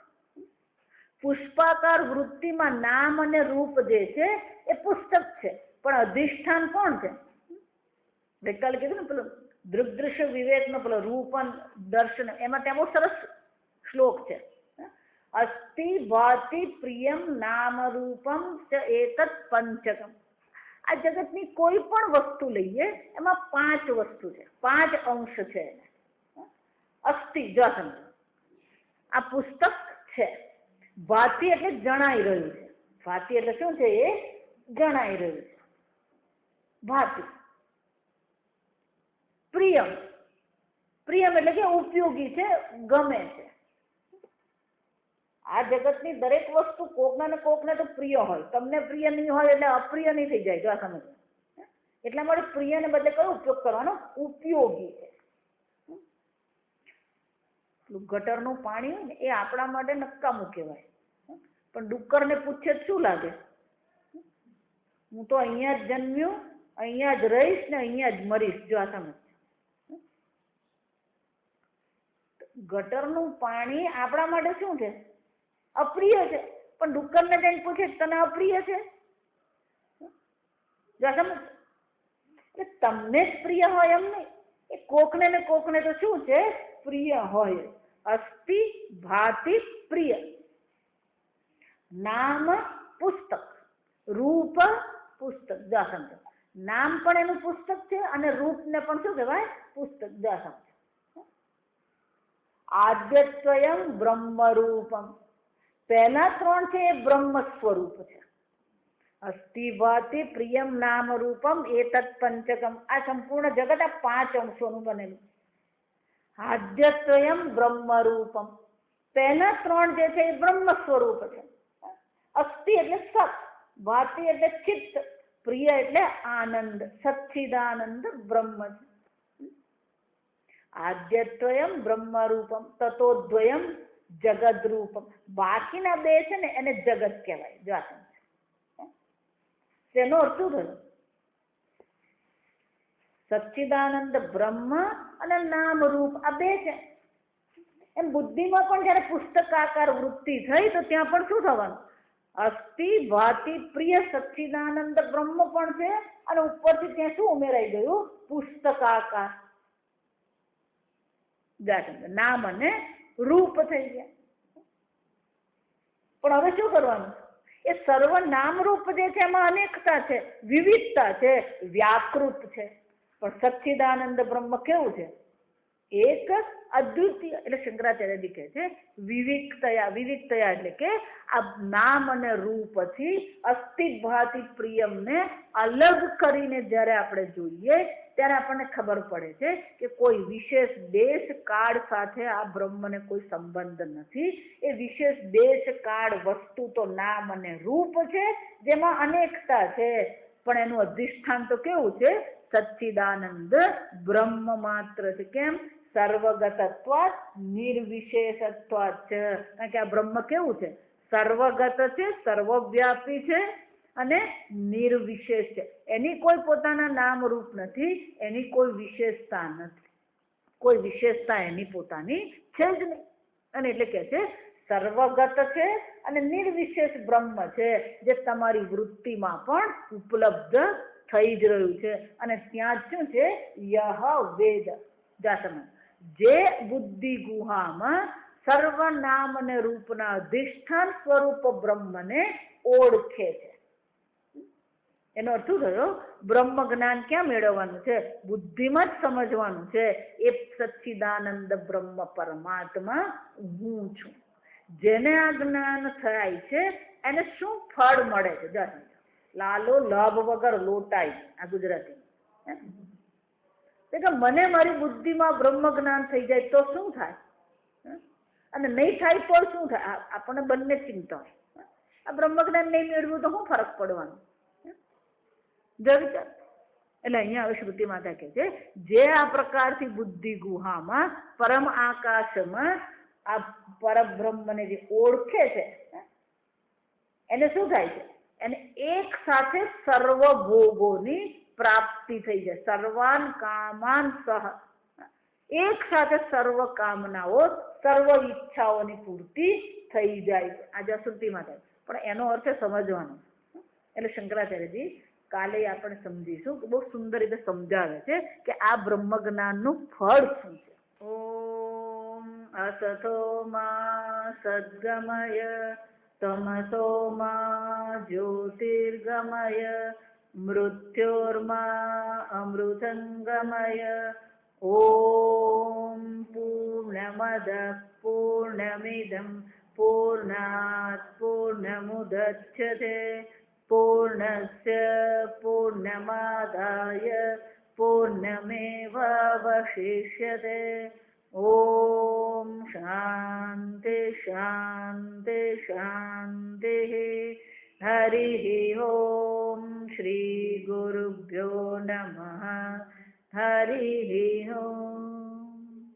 પુષ્પાકાર વૃત્તિમાં નામ અને રૂપ જે છે એ પુસ્તક છે, પણ અધિષ્ઠાન કોણ છે? ગઈકાલે કીધું ને પેલો દૃગ્દૃશ્ય વિવેકનો પેલો રૂપન દર્શન, એમાં ત્યાં બહુ સરસ શ્લોક છે. અસ્તિ ભાતિ પ્રિયમ નામ રૂપમ ચ એતત પંચકમ. આ જગતની કોઈ પણ વસ્તુ લઈએ એમાં 5 વસ્તુ છે, 5 અંશ છે. અસ્તિ જો સમજો, આ પુસ્તક છે. ભાતિ એટલે જણાઈ રહ્યું છે. ભાતિ એટલે શું છે? એ જણાઈ રહ્યું છે. ભાતિ. પ્રિયમ, પ્રિયમ એટલે કે ઉપયોગી છે, ગમે છે. આ જગતની દરેક વસ્તુ કોકને ને કોકને તો પ્રિય હોય. તમને પ્રિય નહીં હોય એટલે અપ્રિય નહીં થઈ જાય. જો આ સમજ. એટલા માટે પ્રિયને બદલે કયો ઉપયોગ કરવાનો? ઉપયોગી છે. ગટરનું પાણી હોય ને એ આપણા માટે નકામું કહેવાય, પણ ડુક્કરને પૂછે શું લાગે? હું તો અહીંયા જ જન્મ્યું, અહીંયા જ રહીશ ને અહીંયા જ મરીશ. જો આ સમજ. ગટરનું પાણી આપણા માટે શું છે? અપ્રિય છે, પણ ડુક્કરને જઈને પૂછે તને અપ્રિય છે? જો આ સમજ. એટલે તમને જ પ્રિય હોય એમ નહીં, એ કોકને ને કોકને તો શું છે? પ્રિય હોય. અસ્તિ ભાતિ પ્રિય. નામ પુસ્તક, રૂપ પુસ્તક. જો સમજો, નામ પણ એનું પુસ્તક છે અને રૂપને પણ શું કહેવાય? પુસ્તક. જો સમજો. આદ્યત્વયમ બ્રહ્મ રૂપમ. પહેલા 3 છે એ બ્રહ્મ સ્વરૂપ છે. અસ્તિ ભાતિ પ્રિયમ નામ રૂપમ એતત પંચકમ. આ સંપૂર્ણ જગત આ 5 અંશોનું બનેલું. આદ્યત્વયમ બ્રહ્મ રૂપમ. પહેલા 3 જે છે એ બ્રહ્મ સ્વરૂપ છે. અસ્તિ એટલે સત, ભાતિ એટલે ચિત્ત, પ્રિય એટલે આનંદ, સચ્ચિદાનંદ બ્રહ્મ છે. આદ્યત્વયમ બ્રહ્મ રૂપમ તતોદ્વયમ જગદ રૂપમ. બાકીના 2 છે ને એને જગત કહેવાય. જો આ તેનો અર્થ શું થયો? સચ્ચિદાનંદ બ્રહ્મ અને નામ રૂપ આ 2 છે. એમ બુદ્ધિમાં પણ જયારે પુસ્તકાકાર વૃત્તિ થઈ તો ત્યાં પણ શું થવાનું? અસ્તિ ભાતિ પ્રિય સચ્ચિદાનંદ બ્રહ્મ પણ છે અને ઉપરથી ત્યાં શું ઉમેરાઈ ગયું? પુસ્તકાકાર. નામ અને રૂપ થઈ ગયા. પણ હવે શું કરવાનું? એ સર્વ નામ રૂપ જે છે એમાં અનેકતા છે, વિવિધતા છે, વ્યાકૃત છે. પણ સચ્ચિદાનંદ બ્રહ્મ કેવું છે? એક અદ્વિતીય. એટલે શંકરાચાર્યજી કહે છે વિવિક્તયા. વિવિક્તયા એટલે કે આ નામ અને રૂપથી અસ્તિ ભાતિ પ્રિયમને અલગ કરીને જ્યારે આપણે જોઈએ ત્યારે આપણને ખબર પડે છે કે કોઈ વિશેષ દેશ કાળ સાથે આ બ્રહ્મને કોઈ સંબંધ નથી. એ વિશેષ દેશ કાળ વસ્તુ તો નામ અને રૂપ છે જેમાં અનેકતા છે, પણ એનું અધિષ્ઠાન તો કેવું છે? સચ્ચિદાનંદ બ્રહ્મ માત્ર છે. કેમ? સર્વગતત્વાત નિર્વિશેષત્વાત છે. કારણ કે આ બ્રહ્મ કેવું છે? સર્વગત છે, સર્વવ્યાપી છે અને નિર્વિશેષ છે. એની કોઈ પોતાના નામ રૂપ નથી, એની કોઈ વિશેષતા નથી, કોઈ વિશેષતા એની પોતાની છે જ નહીં. અને એટલે કે છે સર્વગત છે અને નિર્વિશેષ બ્રહ્મ છે જે તમારી વૃત્તિમાં પણ ઉપલબ્ધ થઈ જ રહ્યું છે. અને ત્યાં જ શું છે? યહ વેદ. જાસમન. જે બુદ્ધિ ગુહામાં સર્વનામ અને રૂપના અધિષ્ઠાન સ્વરૂપ બ્રહ્મને ઓળખે છે. એનો અર્થ શું થયો? બ્રહ્મ જ્ઞાન ક્યાં મેળવવાનું છે? બુદ્ધિમાં જ સમજવાનું છે. એ સચ્ચિદાનંદ બ્રહ્મ પરમાત્મા હું છું. જેને આ જ્ઞાન થાય છે એને શું ફળ મળે છે? લાલો લાભ વગર લોટાય. આ ગુજરાતી. કે મને મારી બુદ્ધિમાં બ્રહ્મ જ્ઞાન થઈ જાય તો શું થાય અને નહીં થાય તો શું થાય? આપણને બંને ચિંતા હોય. આ બ્રહ્મ જ્ઞાન નહીં મેળવ્યું તો શું ફરક પડવાનો? જો વિચાર. એટલે અહીંયા હવે શ્રુતિ માતા કહે છે જે આ પ્રકારથી બુદ્ધિ ગુહામાં પરમ આકાશમાં આ પરબ્રહ્મને જે ઓળખે છે એને શું થાય છે? એને એક સાથે સર્વ ભોગોની પ્રાપ્તિ થઈ જાય. સર્વાન કામાન સહ, એક સાથે સર્વ કામનાઓ સર્વ ઈચ્છાઓની પૂર્તિ થઈ જાય. આજે શ્રુતિમાં થાય પણ એનો અર્થ સમજવાનો. એટલે શંકરાચાર્યજી કાલે આપણે સમજીશું કે બહુ સુંદર રીતે સમજાવે છે કે આ બ્રહ્મ જ્ઞાનનું ફળ શું છે. ઓમ અસતો માં સદ્ગમય તમસો માં જ્યોતિર્ગમય મૃત્યોર્મા અમૃતંગમય. ઓમ પૂર્ણમદ પૂર્ણમિદં પૂર્ણાત પૂર્ણમુદચ્યતે પૂર્ણસ્ય પૂર્ણમાદાય પૂર્ણમેવાવશિષ્યતે. ઓમ શાંતિ શાંતિ શાંતિ. હરિ ઓમ શ્રી ગુરુભ્યો નમઃ. હરિ ઓમ.